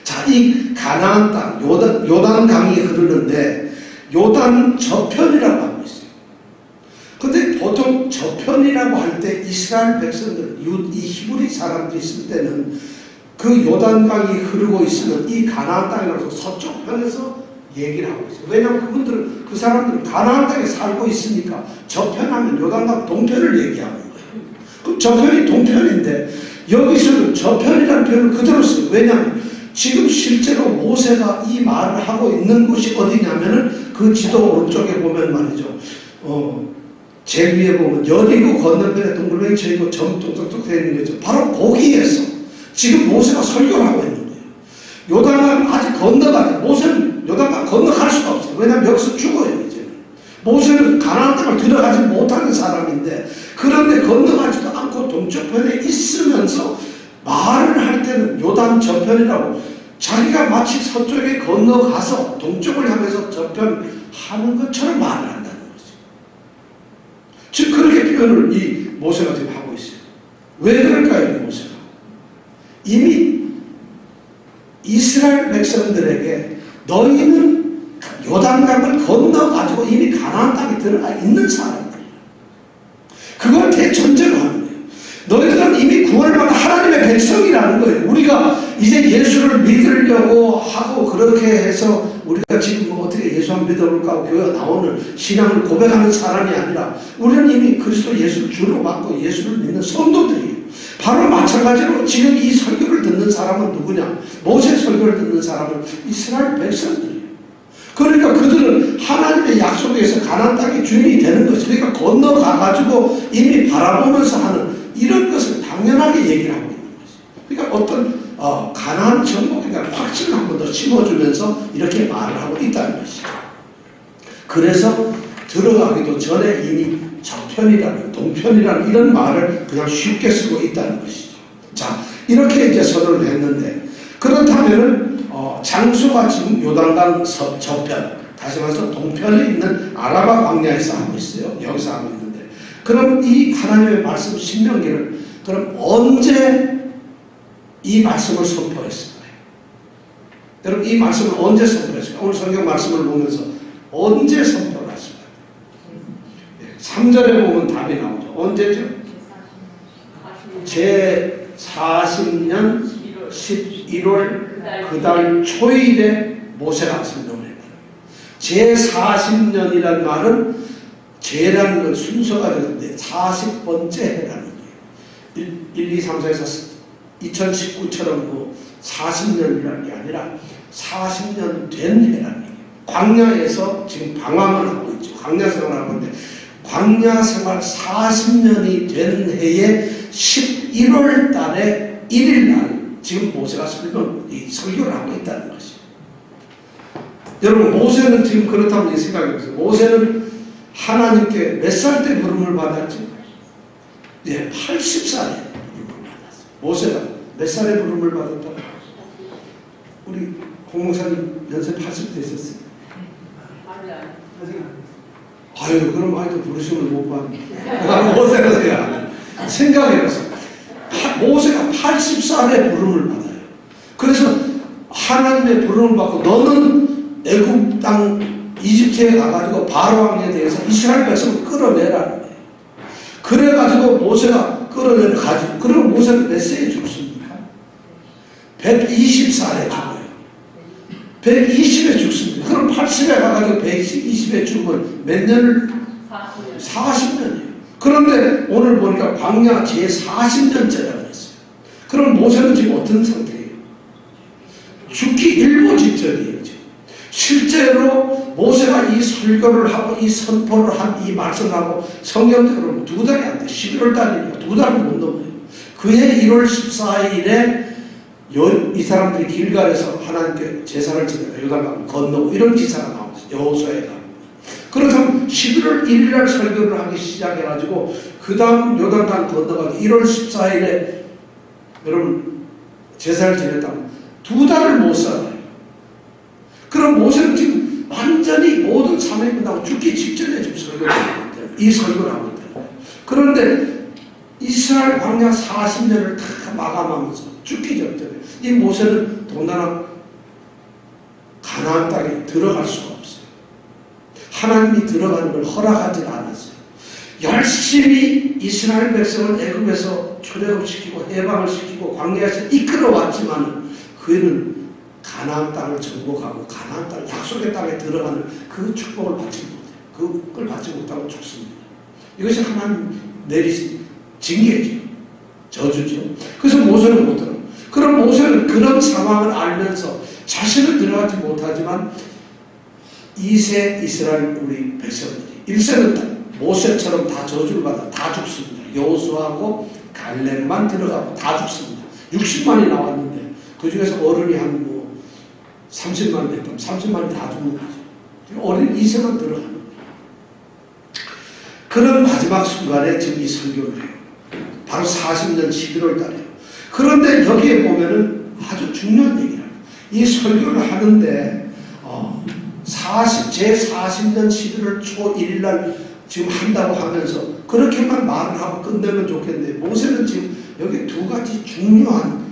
자, 이 가나안 땅 요단강이 흐르는데 요단 저편이라고 하고 있어요. 근데 보통 저편이라고 할 때 이스라엘 백성들, 이 히브리 사람들이 있을 때는 그 요단강이 흐르고 있으면 이 가나안 땅이라서 서쪽 편에서 얘기를 하고 있어요. 왜냐하면 그 사람들은 가나안 땅에 살고 있으니까 저편하면 요단강 동편을 얘기하는 거예요. 그럼 저편이 동편인데 여기서는 저편이라는 표현을 그대로 써요. 왜냐하면 지금 실제로 모세가 이 말을 하고 있는 곳이 어디냐면은 그 지도 오른쪽에 보면 말이죠. 제일 위에 보면 여리고 건너편에 동글뱅이 쳐있고 점 뚝뚝뚝 되어 있는 거죠. 바로 거기에서 지금 모세가 설교를 하고 있는 거예요. 요단강 아직 건너가지, 모세는 요단강 건너갈 수가 없어요. 왜냐하면 여기서 죽어요. 이제는 모세는 가나안 땅을 들어가지 못하는 사람인데, 그런데 건너가지도 않고 동쪽편에 있으면서 말을 할 때는 요단 저편이라고, 자기가 마치 서쪽에 건너가서 동쪽을 향해서 저편하는 것처럼 말을 한다는 거죠. 즉 그렇게 표현을 이 모세가 지금 하고 있어요. 왜 그럴까요? 이 모세가 이미 이스라엘 백성들에게 너희는 요단강을 건너가지고 이미 가나안 땅에 들어가 있는 사람들이야. 그걸 대전제로 하는 거예요. 너희들은 이미 구원받은 하나님의 백성이라는 거예요. 우리가 이제 예수를 믿으려고 하고 그렇게 해서 우리가 지금 어떻게 예수 안 믿어볼까 하고 교회 나오는 신앙을 고백하는 사람이 아니라 우리는 이미 그리스도 예수를 주로 받고 예수를 믿는 성도들이에요. 바로 마찬가지로 지금 이 설교를 듣는 사람은 누구냐? 모세 설교를 듣는 사람은 이스라엘 백성들이에요. 그러니까 그들은 하나님의 약속에서 가나안 땅의 주인이 되는 것이, 그러니까 건너가가지고 이미 바라보면서 하는 이런 것을 당연하게 얘기를 하고 있는 것이에요. 그러니까 어떤 가나안 정복에 대한 확신을 한 번 더 심어주면서 이렇게 말을 하고 있다는 것이죠. 그래서 들어가기도 전에 이미 저편이라는 동편이라는 이런 말을 그냥 쉽게 쓰고 있다는 것이죠. 자, 이렇게 이제 선언을 했는데, 그렇다면은 장소가 지금 요단강 저편, 다시 말해서 동편에 있는 아라바 광야에서 하고 있어요. 여기서 하고 있는데, 그럼 이 하나님의 말씀 신명기를 그럼 언제 이 말씀을 선포했을까요? 여러분, 이 말씀을 언제 선포했을까요? 오늘 성경 말씀을 보면서 언제 선포를 했을까요? 3절에 보면 답이 나오죠. 언제죠? 제 40년 11월 그 달 초일에 모세가 설명을 했다. 제 40년이라는 말은 제라는 건 순서가 되는데 40번째 해라는 거예요. 1, 2, 3, 4, 4, 2019처럼 40년이라는 게 아니라 40년 된 해라는 거예요. 광야에서 지금 방황을 하고 있죠. 광야 생활을 하고 있는데, 광야 생활 40년이 된 해에 11월 달에 1일 날 지금 모세가 설교를 하고 있다는 것이죠. 여러분, 모세는 지금 그렇다면 생각해보세요. 모세는 하나님께 몇 살 때 부름을 받았죠? 네, 80살에 부름을 받았어요. 모세가 몇 살에 부름을 받았다? 우리 공목사님 연세 80대 있었어요? 아유, 그럼 아이도 부르시면 못 받네. 모세가 생각해보세요. 모세가 80살에 부름을 받아요. 그래서 하나님의 부름을 받고, 너는 애굽 땅 이집트에 가가지고 바로 왕에 대해서 이스라엘 백성을 끌어내라는 거예요. 그래가지고 모세가 끌어내려 가지고, 그리고 모세는 몇 세에 죽습니까? 120살에 죽어요. 120에 죽습니다. 그럼 80에 가가지고 120에 죽으면 몇 년을? 40년이에요. 그런데 오늘 보니까 광야 제 40년째라고 했어요. 그럼 모세는 지금 어떤 상태예요? 죽기 일보 직전이에요. 지금. 실제로 모세가 이 설교를 하고 이 선포를 한 이 말씀을 하고 성경적으로 2달이 안 돼. 11월 달이니까 2달은 못 넘어요. 그해 1월 14일에 이 사람들이 길갈에서 하나님께 제사를 지내다 요단강을 건너고 이런 기사가 나오죠. 여호수아에 가면. 그렇다면 11월 1일 날 설교를 하기 시작해가지고 그 다음 요단강 건너가지고 1월 14일에 여러분 제사를 지냈다면 2달을 못 살아요. 그럼 모세는 지금 완전히 모든 삶이 끝나고 죽기 직전에 지금 설교를 하고 있대요. 이 설교를 하고 있대요. 그런데 이스라엘 광야 40년을 다 마감하면서 죽기 전에 이 모세는 동나라 가나안 땅에 들어갈 수가 없어요. 하나님이 들어가는 걸 허락하지 않았어요. 열심히 이스라엘 백성을 애굽에서 출애굽시키고 해방을 시키고 광야에서 이끌어왔지만 그는 가나안 땅을 정복하고 가나안 땅 약속의 땅에 들어가는 그 축복을 받지 못해요. 그걸 받지 못하고 죽습니다. 이것이 하나님 내리신 징계죠. 저주죠. 그래서 모세는 못 들어요. 그럼 모세는 그런 상황을 알면서 자신은 들어가지 못하지만 2세 이스라엘 우리 백성들이 1세는 모세처럼 다 저주를 받아 다 죽습니다. 여호수아하고 갈렙만 들어가고 다 죽습니다. 60만이 나왔는데 그 중에서 어른이 한 30만 됐다면 30만이 다 죽는 거죠. 어린 2세만 들어가는 거예요. 그런 마지막 순간에 지금 이 설교를 해요. 바로 40년 11월 달이에요. 그런데 여기에 보면은 아주 중요한 얘기를 이 설교를 하는데 제 40년 11월 초 1일 날 지금 한다고 하면서 그렇게만 말을 하고 끝내면 좋겠는데 모세는 지금 여기 2가지 중요한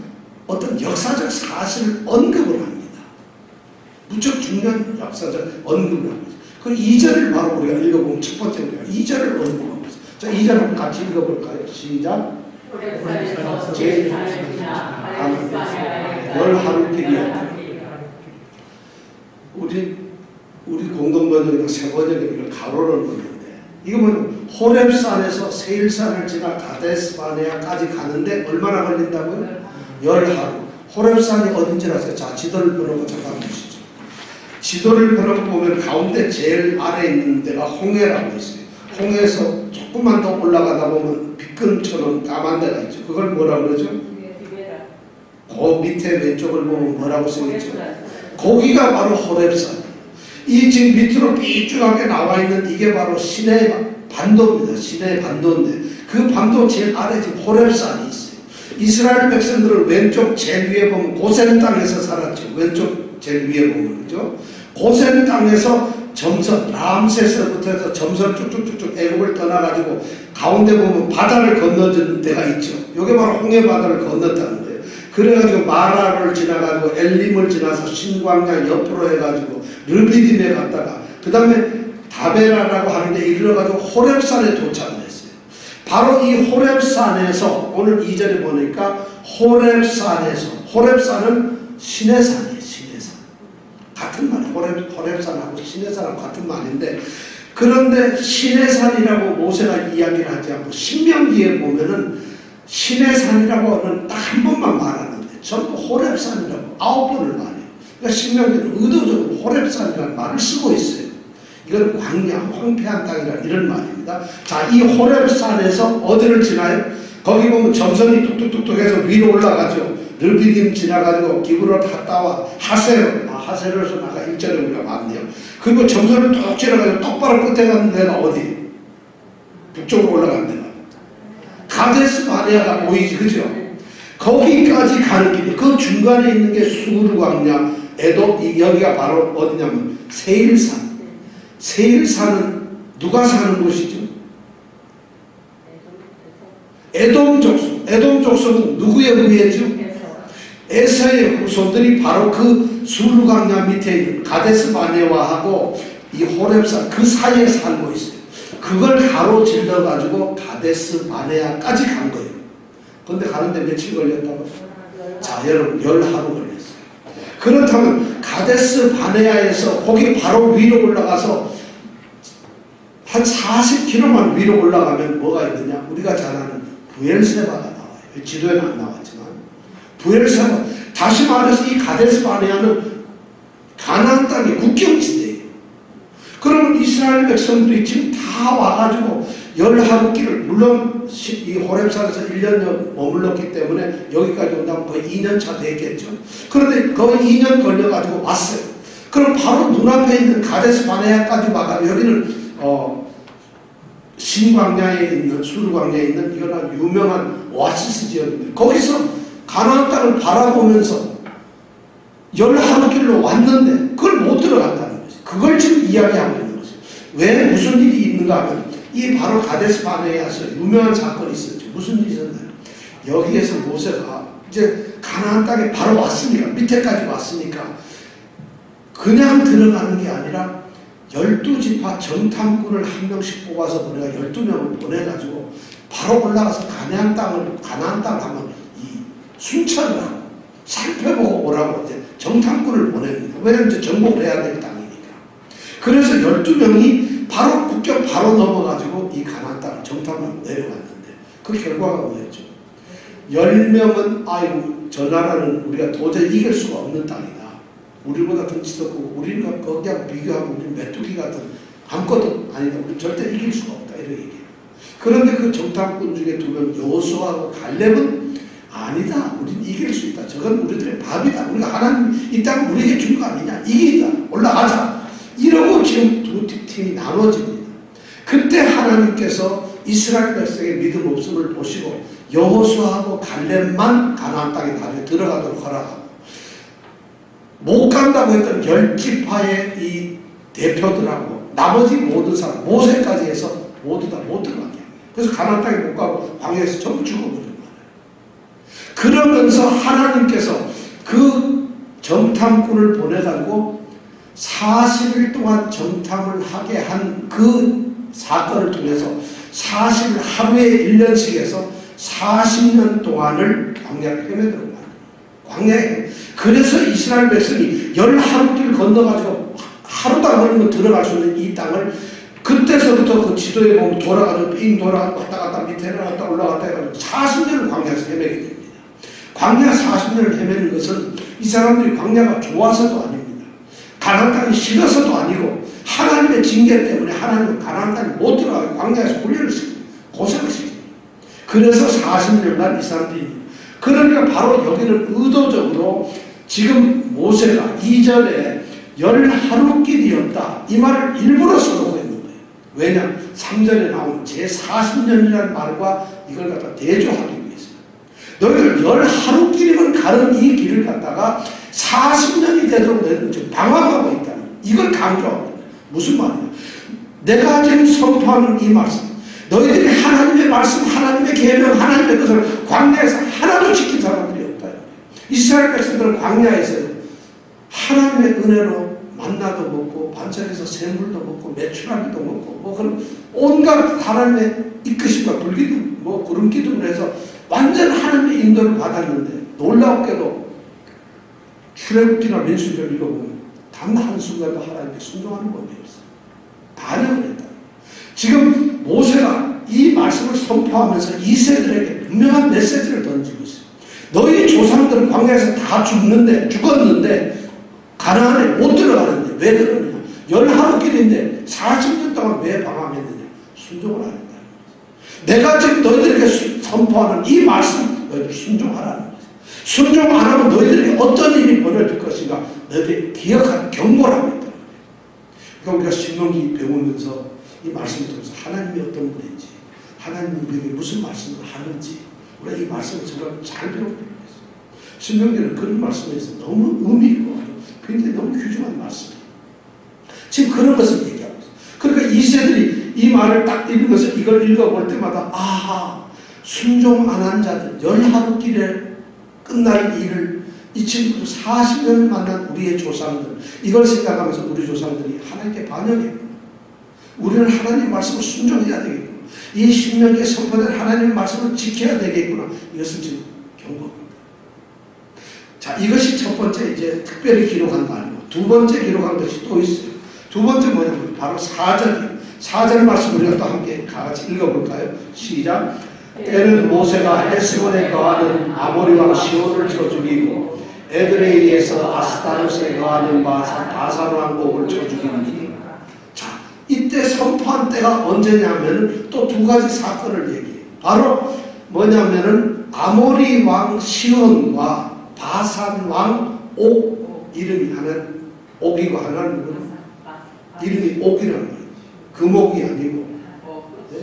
어떤 역사적 사실을 언급을 합니다. 무척 중요한 역사적 언급을 합니다. 그 2절을 바로 우리가 읽어보면 첫 번째 우리가 2절을 언급합니다. 자, 2절 한번 같이 읽어볼까요? 시작. 제 10하루길이었다. 우리 공동번역이나 세번역이 이걸 가로를 넣는데 이거 뭐 호렙산에서 세일산을 지나 가데스바네아까지 가는데 얼마나 걸린다고요? 10하루. 호렙산이 어딘지 아세요? 자, 지도를 펴놓고 잠깐 보시죠. 지도를 펴놓고 보면 가운데 제일 아래에 있는 데가 홍해라고 있어요. 홍해에서 조금만 더 올라가다 보면 빛금처럼 까만 데가 있죠. 그걸 뭐라 그러죠? 그 밑에 왼쪽을 보면 뭐라고 써있죠? 거기가 바로 호렙산. 이 지금 밑으로 삐쭉하게 나와 있는 이게 바로 시내 반도입니다. 시내 반도인데 그 반도 제일 아래 지금 호렙산이 있어요. 이스라엘 백성들은 왼쪽 제일 위에 보면 고센 땅에서 살았죠. 왼쪽 제일 위에 보면 그죠? 고센 땅에서 점선 람세스부터 해서 점선 쭉쭉쭉쭉 애굽을 떠나가지고 가운데 보면 바다를 건너는 데가 있죠. 이게 바로 홍해 바다를 건넜다는 거예요. 그래가지고 마라를 지나가지고 엘림을 지나서 신광야 옆으로 해가지고 르비딤에 갔다가 그 다음에 다베라라고 하는데 이르러가지고 호렙산에 도착을 했어요. 바로 이 호렙산에서 오늘 2절에 보니까 호렙산은 시내산이에요. 시내산. 같은 말, 호렙산하고 시내산하고 같은 말인데 그런데 시내산이라고 모세가 이야기를 하지 않고 신명기에 보면은 시내산이라고는 딱 한 번만 말하는데 전부 호렙산이라고 9번을 말해요. 그러니까 신명기는 의도적으로 호렙산이라는 말을 쓰고 있어요. 이건 광야, 황폐한 땅이라 이런 말입니다. 자, 이 호렙산에서 어디를 지나요? 거기 보면 점선이 뚝뚝뚝뚝 해서 위로 올라가죠. 르비딤 지나가지고 기브롯 갔다와 하세로에서 나가 1절에 우리가 봤네요. 그리고 점선을 뚝 지나가지고 똑바로 끝에 가는 데가 어디? 북쪽으로 올라가는 데가 가데스 바네아가 보이지, 그죠? 거기까지 가는 길이 그 중간에 있는 게 수르 광야, 여기가 바로 어디냐면 세일산. 세일산은 누가 사는 곳이죠? 에돔 족속. 에돔 족속은 누구의 후예죠? 에서의 후손들이 바로 그 수르 광야 밑에 있는 가데스 바네아하고 이 호렙산 그 사이에 살고 있어요. 그걸 가로질러 가지고 가데스 바네아까지 간 거예요. 그런데 가는데 며칠 걸렸다고? 자, 여러분 10하루 걸렸어요. 그렇다면 가데스 바네아에서 거기 바로 위로 올라가서 한 40km만 위로 올라가면 뭐가 있느냐? 우리가 잘 아는 부엘세바가 나와요. 지도에는 안 나왔지만 부엘세바. 다시 말해서 이 가데스 바네아는 가나안 땅의 국경지대예요. 그러면 이스라엘 백성들이 지금 다 와가지고 10하루 길을, 물론 이 호렙산에서 1년 머물렀기 때문에 여기까지 온다면 거의 2년차 됐겠죠. 그런데 거의 2년 걸려가지고 왔어요. 그럼 바로 눈앞에 있는 가데스 바네아까지 와가지고 여기는 신광야에 있는, 수르광야에 있는 이거는 유명한 오아시스 지역인데 거기서 가나안 땅을 바라보면서 10하루 길로 왔는데 그걸 못 들어간다는 거죠. 그걸 지금 이야기하고 있는 거죠. 왜 무슨 일이 있는가 하면 이 바로 가데스 바네아에서 유명한 사건이 있었죠. 무슨 일이 있었나요? 여기에서 모세가 이제 가나안 땅에 바로 왔으니까, 밑에까지 왔으니까 그냥 들어가는 게 아니라 12지파 정탐꾼을 한 명씩 뽑아서 보내가 12명을 보내가지고 바로 올라가서 가나안 땅을 한번 이 순찰을 하고 살펴보고 오라고 이제 정탐꾼을 보냅니다. 왜냐면 이제 정복을 해야 될 땅이니까. 그래서 12명이 바로 국경 바로 넘어가지고 이 가나안 땅을 정탐하고 내려갔는데 그 결과가 뭐였죠? 10명은 아이고 저 나라는 우리가 도저히 이길 수가 없는 땅이다. 우리보다 덩치도 크고 우리는 거기하고 비교하고 우리는 메뚜기 같은 아무것도 아니다. 우리 절대 이길 수가 없다. 이렇게 얘기해요. 그런데 그 정탐꾼 중에 2명 여호수아하고 갈렙은 아니다. 우리는 이길 수 있다. 저건 우리들의 밥이다. 우리가 하나님 이 땅 우리에게 준 거 아니냐. 이기자. 올라가자. 이러고 지금 두 팀이 나눠집니다. 그때 하나님께서 이스라엘 백성의 믿음 없음을 보시고 여호수아하고 갈렙만 가나안 땅에 다시 들어가도록 하라고. 못 간다고 했던 10지파의 이 대표들하고 나머지 모든 사람, 모세까지 해서 모두 다 못 들어가게 합니다. 그래서 가나안 땅에 못 가고 광야에서 전부 죽어버린 거예요. 그러면서 하나님께서 그 정탐꾼을 보내가지고 40일 동안 정탐을 하게 한 그 사건을 통해서 40일 하루에 1년씩 해서 40년 동안을 광야를 헤매도록 합니다. 광야에. 그래서 이스라엘 백성이 10하루 길 건너가지고 하루도 안 걸리면 들어갈 수 있는 이 땅을 그때서부터 그 지도에 보면 돌아가지고 빙 돌아가고 왔다 갔다 밑에 내려갔다 올라갔다 해가지고 40년을 광야에서 헤매게 됩니다. 광야 40년을 헤매는 것은 이 사람들이 광야가 좋아서도 아닙니다. 가나안 땅이 싫어서도 아니고 하나님의 징계 때문에 하나님은 가나안 땅에 못 들어가고 광야에서 훈련을 시킵니다. 고생을 시킵니다. 그래서 40년간 이 사람들이 그러니까 바로 여기는 의도적으로 지금 모세가 2절에 열 하루길이었다 이 말을 일부러 써놓고 있는 거예요. 왜냐? 3절에 나온 제40년이라는 말과 이걸 갖다 대조하기 위해서. 너희들 열 하루길이면 가는 이 길을 갖다가 40년이 되도록 너희들은 지금 방황하고 있다는 이걸 강조하고 있다. 무슨 말이냐? 내가 지금 선포하는 이 말씀, 너희들이 하나님의 말씀, 하나님의 계명, 하나님의 것을 광야에서 하나도 지킨 사람들이 없다. 이스라엘 백성들은 광야에서 하나님의 은혜로 만나도 먹고 반찬에서 샘물도 먹고 메추라기도 먹고 뭐 그런 온갖 하나님의 이끄심과 불기둥 뭐 구름기둥을 해서 완전 하나님의 인도를 받았는데 놀랍게도 출애굽기나 민수기를 읽어보면 단 한순간도 하나님께 순종하는 법이 없어요. 반역을 했다. 지금 모세가 이 말씀을 선포하면서 이세들에게 분명한 메시지를 던지고 있어요. 너희 조상들은 광야에서 다 죽었는데 가나안에 못 들어가는데 왜 그러느냐? 열 하루길인데 40년 동안 왜 방황했느냐? 순종을 안 했다는 거죠. 내가 지금 너희들에게 선포하는 이 말씀 너희들 순종하라는 거죠. 순종 안 하면 너희들에게 어떤 일이 벌어질 것인가 너희들이 기억하는 경고를 하고 있다는 거예요. 그러니까 우리가 신명기 배우면서 이 말씀을 통해서 하나님이 어떤 분인지 하나님이 우리에게 무슨 말씀을 하는지 우리가 이 말씀을 잘 배우는 거예요. 신명기는 그런 말씀에서 너무 의미 있고 굉장히 너무 귀중한 말씀이에요. 지금 그런 것을 얘기하고 있어요. 그러니까 이세들이 이 말을 딱 읽으면서 이걸 읽어볼 때마다 아하 순종 안 한 자들 열 하루길에 끝날 일을 이 친구도 40년을 만난 우리의 조상들 이걸 생각하면서 우리 조상들이 하나님께 반역했고 우리는 하나님의 말씀을 순종해야 되겠구나. 이 신명기에 선포된 하나님의 말씀을 지켜야 되겠구나. 이것을 지금 경고합니다. 자, 이것이 첫 번째 이제 특별히 기록한 말이고 두 번째 기록한 것이 또 있어요. 두 번째 뭐냐면 바로 4절이에요. 4절 말씀 우리가 또 함께 같이 읽어볼까요? 시작. 때는 모세가 헤스본에 거하는 아모리 왕 시온을 쳐 죽이고 에드레이에서 아스타롯에 거하는 바산 왕 옥을 쳐 죽이니. 자, 이때 선포한 때가 언제냐면 또 두 가지 사건을 얘기해요. 바로 뭐냐면은 아모리 왕 시온과 바산 왕 옥 이름이 하나는 옥이고 하나는 이름이 옥이라는 거예요. 금옥이 아니고 네?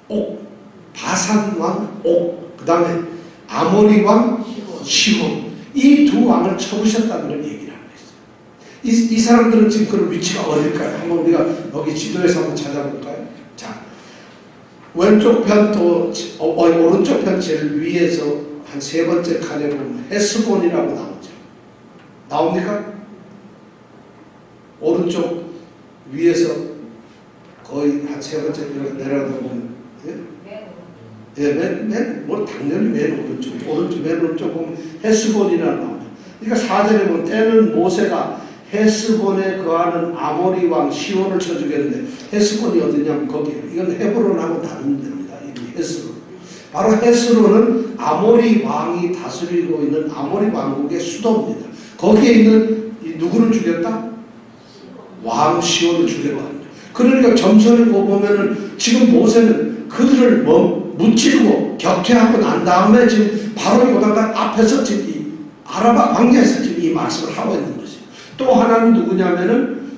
옥 바산 왕 옥 그 다음에 아모리 왕 시온 이 두 왕을 쳐부셨다는 걸 얘기를 하고 있어요. 이 사람들은 지금 그런 위치가 어딜까요? 한번 우리가 여기 지도에서 한번 찾아볼까요? 자, 왼쪽 편 또 오른쪽 편 제일 위에서 한 세 번째 칸에 보면 헤스본이라고 나오죠. 나옵니까? 오른쪽 위에서 거의 한 세 번째 내려가다 보면 뭐 당연히 맨 오른쪽 보면 헤스본이라고 나오죠. 그러니까 4절에 보면 때는 모세가 헤스본에 거하는 아모리 왕 시온을 쳐 죽였는데 헤스본이 어디냐면 거기에요. 이건 헤브론하고 다른 데입니다. 이 헤스본. 바로 헤스론은 아모리 왕이 다스리고 있는 아모리 왕국의 수도입니다. 거기에 있는 누구를 죽였다? 왕 시온을 죽였다. 그러니까 점선을 보면은 지금 모세는 그들을 무찌르고 격퇴하고 난 다음에 지금 바로 요단강 앞에서 지금 이 아라바 광야에서 지금 이 말씀을 하고 있는 거죠. 또 하나는 누구냐면은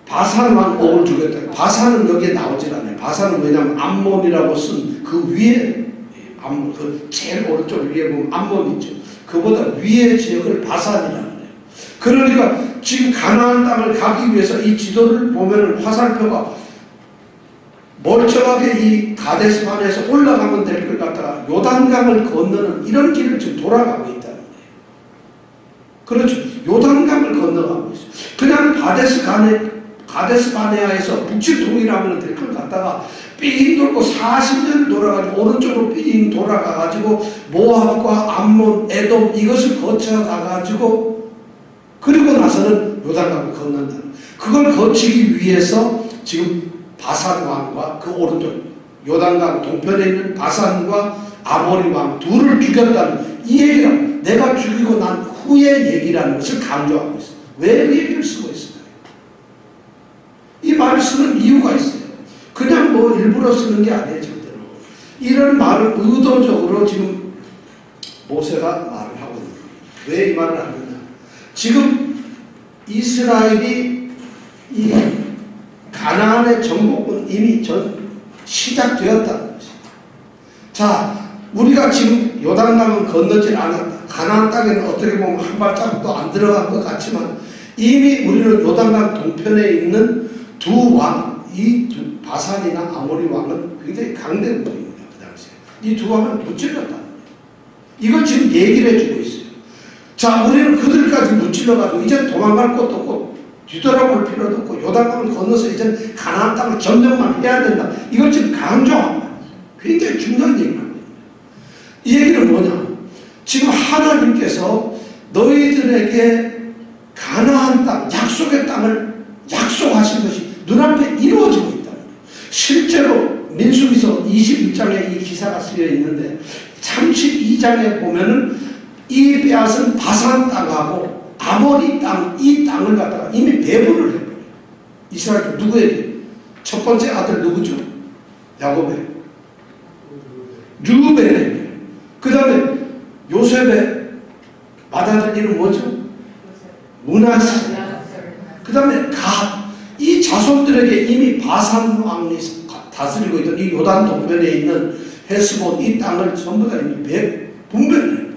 바산 왕 옥을 죽였다. 바산은 여기에 나오질 않아요. 바산은 왜냐하면 암몬이라고 쓴 그 위에 암몬, 그 제일 오른쪽 위에 보면 암몬이 있죠. 그보다 위의 지역을 바산이라고 해요. 그러니까 지금 가나안 땅을 가기 위해서 이 지도를 보면은 화살표가 멀쩡하게 이 가데스반에서 올라가면 될 걸 갖다가 요단강을 건너는 이런 길을 지금 돌아가고 있다는 거예요. 그렇죠. 요단강을 건너가고 있어요. 그냥 가데스바네아에서 북측동이라면 될 걸 갖다가 삥 돌고 40년 돌아가지고 오른쪽으로 삥 돌아가가지고 모압과 암몬, 에돔 이것을 거쳐가가지고 그리고 나서는 요단강을 건넌다는 그걸 거치기 위해서 지금 바산 왕과 그 오른쪽 요단강 동편에 있는 바산과 아모리 왕 둘을 죽였다는 이 얘기가 내가 죽이고 난 후의 얘기라는 것을 강조하고 있어요. 왜 그 얘기를 쓰고 있을까요? 이 말을 쓰는 이유가 있어요. 그냥 뭐 일부러 쓰는 게 아니에요. 절대로. 이런 말을 의도적으로 지금 모세가 말을 하고 있는 거예요. 왜 이 말을 하느냐? 지금 이스라엘이 이 가나안의 정복은 이미 시작되었다는 것입니다. 자, 우리가 지금 요단강은 건너질 않았다. 가나안 땅에는 어떻게 보면 한 발자국도 안 들어간 것 같지만 이미 우리는 요단강 동편에 있는 두 왕, 바산이나 아모리 왕은 굉장히 강된 분입니다. 그 당시에. 이 두 왕은 무찔렀다는 거예요. 이걸 지금 얘기를 해주고 있어요. 자, 우리는 그들까지 무찔러가지고 이제 도망갈 것도 없고 뒤돌아볼 필요도 없고 요단강을 건너서 이제 가나안 땅을 점령만 해야 된다. 이걸 지금 강조합니다. 굉장히 중요한 얘기를 합니다. 이 얘기는 뭐냐? 지금 하나님께서 너희들에게 가나안 땅, 약속의 땅을 약속하신 것이 눈앞에 이루어지고 있다는 거예요. 실제로 민수기서 21장에 이 기사가 쓰여 있는데 32장에 보면은 이 빼앗은 바산 땅하고 아모리 땅, 이 땅을 갖다가 이미 배분을 해버려요. 이스라엘 누구에게? 첫 번째 아들 누구죠? 야곱의 르우벤에게. 그 다음에 요셉의 맏아들 이름 뭐죠? 므낫세. 그 다음에 갓. 이 자손들에게 이미 바산 왕이 다스리고 있던 이 요단 동편에 있는 헤스본 이 땅을 전부 다 이미 분배를 해요.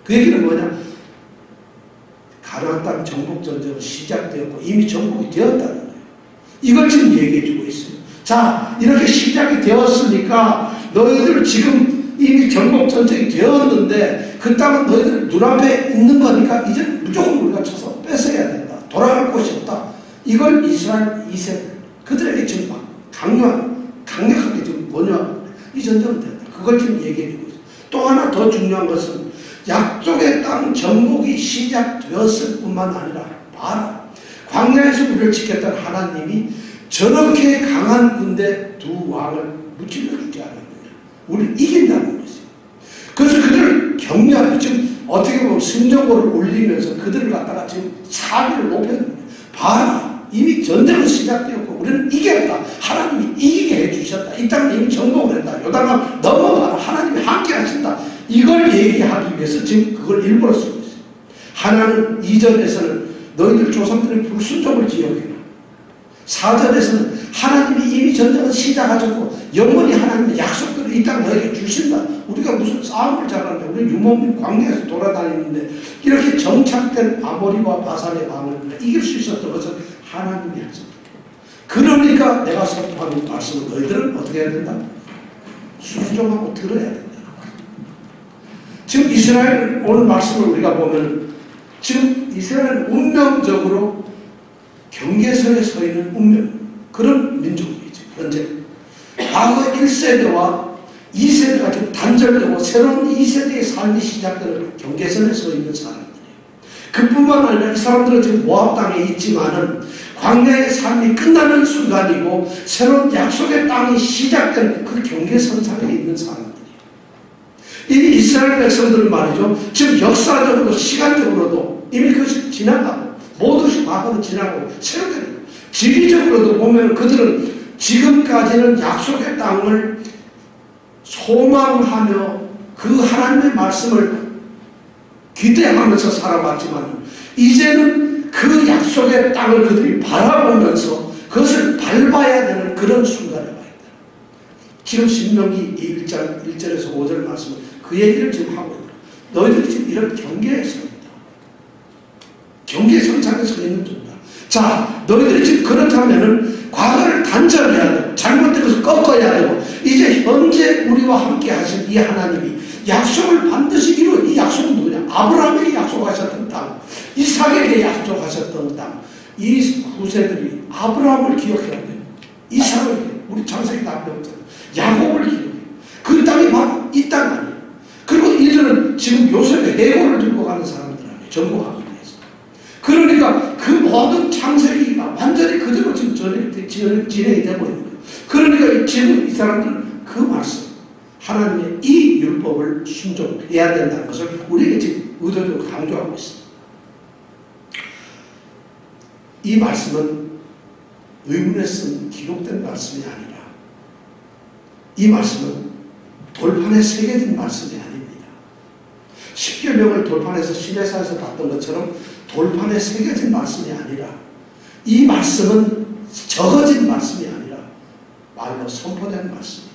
그 얘기는 뭐냐? 가나안 땅 정복 전쟁은 시작되었고 이미 정복이 되었다는 거예요. 이걸 지금 얘기해 주고 있어요. 자, 이렇게 시작이 되었으니까 너희들 지금 이미 정복 전쟁이 되었는데 그 땅은 너희들 눈앞에 있는 거니까 이제 무조건 우리가 쳐서 뺏어야 된다. 돌아갈 곳이 없다. 이걸 이스라엘 2세대 그들에게 지금 강력하게 지금 권유하고 이 전쟁은 된다. 그걸 지금 얘기해 주고 있어요. 또 하나 더 중요한 것은 약속의 땅 정복이 시작되었을 뿐만 아니라 봐라. 광야에서 우리를 지켰던 하나님이 저렇게 강한 군대 두 왕을 무찔러주지 않았느냐. 우리를 이긴다는 것이에요. 그래서 그들을 격려하고 지금 어떻게 보면 승전고를 올리면서 그들을 갖다가 지금 사기를 높여는 거예요. 봐라. 이미 전쟁은 시작되었고 우리는 이겼다. 하나님이 이기게 해주셨다. 이 땅을 이미 정복을 했다. 요단강 넘어가라. 하나님이 함께 하신다. 이걸 얘기하기 위해서 지금 그걸 일부러 쓰고 있어요. 하나는 2절에서는 너희들 조상들의 불순종을 기억해라. 4절에서는 하나님이 이미 전쟁을 시작하셨고 영원히 하나님의 약속들을 이 땅 너에게 주신다. 우리가 무슨 싸움을 잘하는데 우리 유목민 광야에서 돌아다니는데 이렇게 정착된 아모리와 바산의 왕을 이길 수 있었던 것은 하나님이 하셨다. 그러니까 내가 선포하는 말씀을 너희들은 어떻게 해야 된다? 순종하고 들어야 된다. 지금 이스라엘 오늘 말씀을 우리가 보면 지금 이스라엘은 운명적으로 경계선에 서 있는 그런 민족이죠. 현재 과거 1세대와 2세대가 좀 단절되고 새로운 2세대의 삶이 시작되는 경계선에 서 있는 사람들이에요. 그뿐만 아니라 이 사람들은 지금 모압 땅에 있지만은 광야의 삶이 끝나는 순간이고 새로운 약속의 땅이 시작된 그 경계선상에 있는 사람들이에요. 이 이스라엘 백성들은 말이죠. 지금 역사적으로 시간적으로도 이미 그것이 지나가고 모든 것이 과거로 지나고 새로 되는 거예요. 지리적으로도 보면 그들은 지금까지는 약속의 땅을 소망하며 그 하나님의 말씀을 기대하면서 살아왔지만 이제는 그 약속의 땅을 그들이 바라보면서 그것을 밟아야 되는 그런 순간에 와 있다. 지금 신명기 1장 1절에서 5절 말씀은 그 얘기를 지금 하고 있다. 너희들이 지금 이런 경계에 서 있다. 경계선상에 서 있는 중이다. 자, 너희들이 지금 그렇다면은 과거를 단절해야 되고 잘못된 것을 꺾어야 되고 이제 현재 우리와 함께 하신 이 하나님이 약속을 반드시 이루어. 이 약속은 누구냐? 아브라함에게 약속하셨던 땅, 이삭에게 약속하셨던 땅. 이 후세들이 아브라함을 기억해야 돼요. 이삭을, 우리 창세기 다 배웠잖아요. 야곱을 기억해요. 그 땅이 바로 이 땅 아니에요. 그리고 이들은 지금 요셉의 해고를 들고 가는 사람들 아니에요. 정복하기 위해서. 그러니까 그 모든 창세기가 완전히 그대로 지금 진행이 되고 있는 거예요. 그러니까 지금 이 사람들은 그 말씀, 하나님의 이 율법을 순종해야 된다는 것을 우리에게 지금 의도적으로 강조하고 있습니다. 이 말씀은 의문에 쓴 기록된 말씀이 아니라 이 말씀은 돌판에 새겨진 말씀이 아닙니다. 십계명을 돌판에서 시내사에서 봤던 것처럼 돌판에 새겨진 말씀이 아니라 이 말씀은 적어진 말씀이 아니라 말로 선포된 말씀이에요.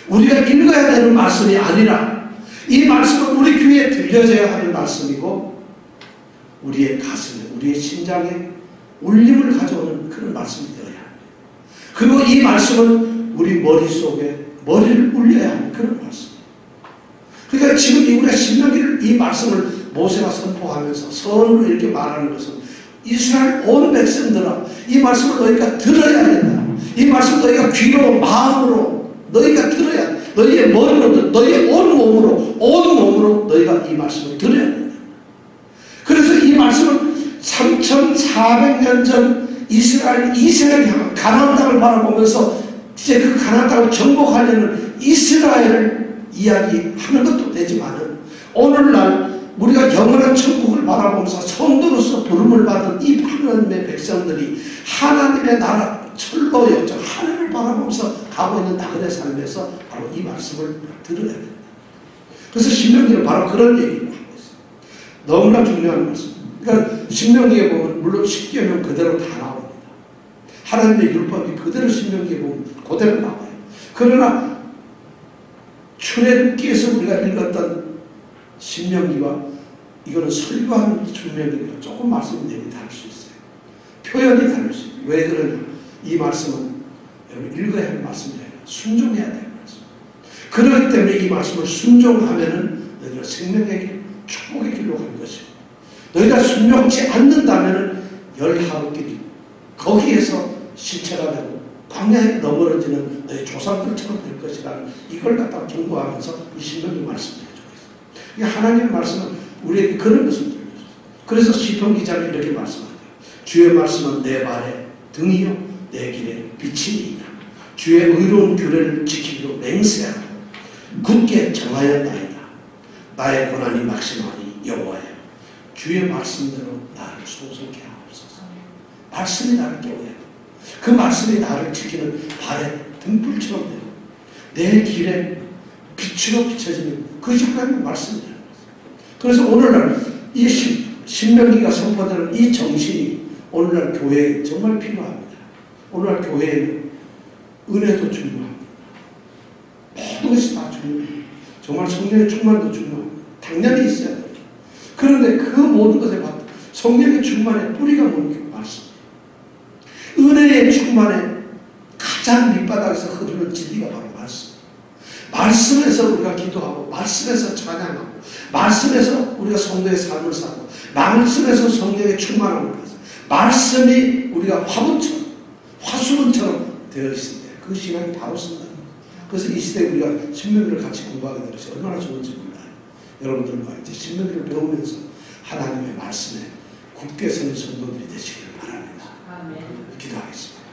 우리가 읽어야 되는 말씀이 아니라 이 말씀은 우리 귀에 들려져야 하는 말씀이고 우리의 가슴에, 우리의 심장에 울림을 가져오는 그런 말씀이 되어야 합니다. 그리고 이 말씀은 우리 머릿속에 머리를 울려야 하는 그런 말씀이에요. 그러니까 지금 우리가 신명기를 이 말씀을 모세가 선포하면서 선으로 이렇게 말하는 것은 이스라엘 온 백성들아 이 말씀을 너희가 들어야 된다. 이 말씀을 너희가 귀로 마음으로 너희가 들어야 돼. 너희의 머리로 너희의 온 몸으로 너희가 이 말씀을 들어야 된다. 그래서 이 말씀은 3400년 전 이스라엘 이세를 향한 가나안 땅을 바라보면서 이제 그 가나안 땅을 정복하려는 이스라엘을 이야기하는 것도 되지만은 오늘날 우리가 영원한 천국을 바라보면서 성도로서 부름을 받은 이 하나님의 백성들이 하나님의 나라 철로 역정 하늘을 바라보면서 가고 있는 나그네 삶에서 바로 이 말씀을 들어야 된다. 그래서 신명기는 바로 그런 얘기를 하고 있어요. 너무나 중요한 말씀. 그러니까 신명기에 보면 물론 십계명 그대로 다 나옵니다. 하나님의 율법이 그대로 신명기에 보면 그대로 나와요. 그러나 출애굽기에서 우리가 읽었던 신명기와 이거는 설교하는 신명기가 조금 말씀 내용이 다를 수 있어요. 표현이 다를 수 있어요. 왜 그러냐? 이 말씀은 여러분 읽어야 할 말씀이 아니라 순종해야 될 말씀. 그렇기 때문에 이 말씀을 순종하면은 너희가 생명의 길, 축복의 길로 갈 것이고 너희가 순종치 않는다면은 열하루길 거기에서 실체가 되고 광야에 넘어지는 너희 조상들처럼 될 것이라는 이걸 갖다 경고하면서 이 신명기 말씀을 해주고 있어요. 이 하나님의 말씀은 우리에게 그런 것을 들려줘요. 그래서 시편 기자는 이렇게 말씀합니다. 주의 말씀은 내 발에 등이요 내 길에 빛이니이다. 주의 의로운 규례를 지키기로 맹세하고 굳게 정하였나이다. 나의 고난이 막심하니 여호와여 주의 말씀대로 나를 소송케 하옵소서. 말씀이 나를 깨워야 돼. 그 말씀이 나를 지키는 발에 등불처럼 되고 내 길에 빛으로 비춰지는 그것이 하나님의 말씀이라는 거예요. 그래서 오늘날 이 신명기가 선포되는 이 정신이 오늘날 교회에 정말 필요합니다. 오늘날 교회에는 은혜도 중요합니다. 모든 것이 다 중요해요. 정말 성령의 충만도 중요합니다. 당연히 있어야 돼요. 그런데 그 모든 것에 맞다. 성령의 충만의 뿌리가 뭔지 말씀이에요. 은혜의 충만에 가장 밑바닥에서 흐르는 진리가 바로 말씀이에요. 말씀에서 우리가 기도하고 말씀에서 찬양하고 말씀에서 우리가 성도의 삶을 살고 말씀에서 성령의 충만함을 받아서 말씀이 우리가 화분처럼 화수분처럼 되어 있을 때 그 시간이 바로 쓴다는 거예요. 그래서 이 시대에 우리가 신명기를 같이 공부하게 되는 것이 얼마나 좋은지 몰라요. 여러분들과 이제 신명기를 배우면서 하나님의 말씀에 굳게 서는 성도들이 되시기를 바랍니다. 아멘. 기도하겠습니다.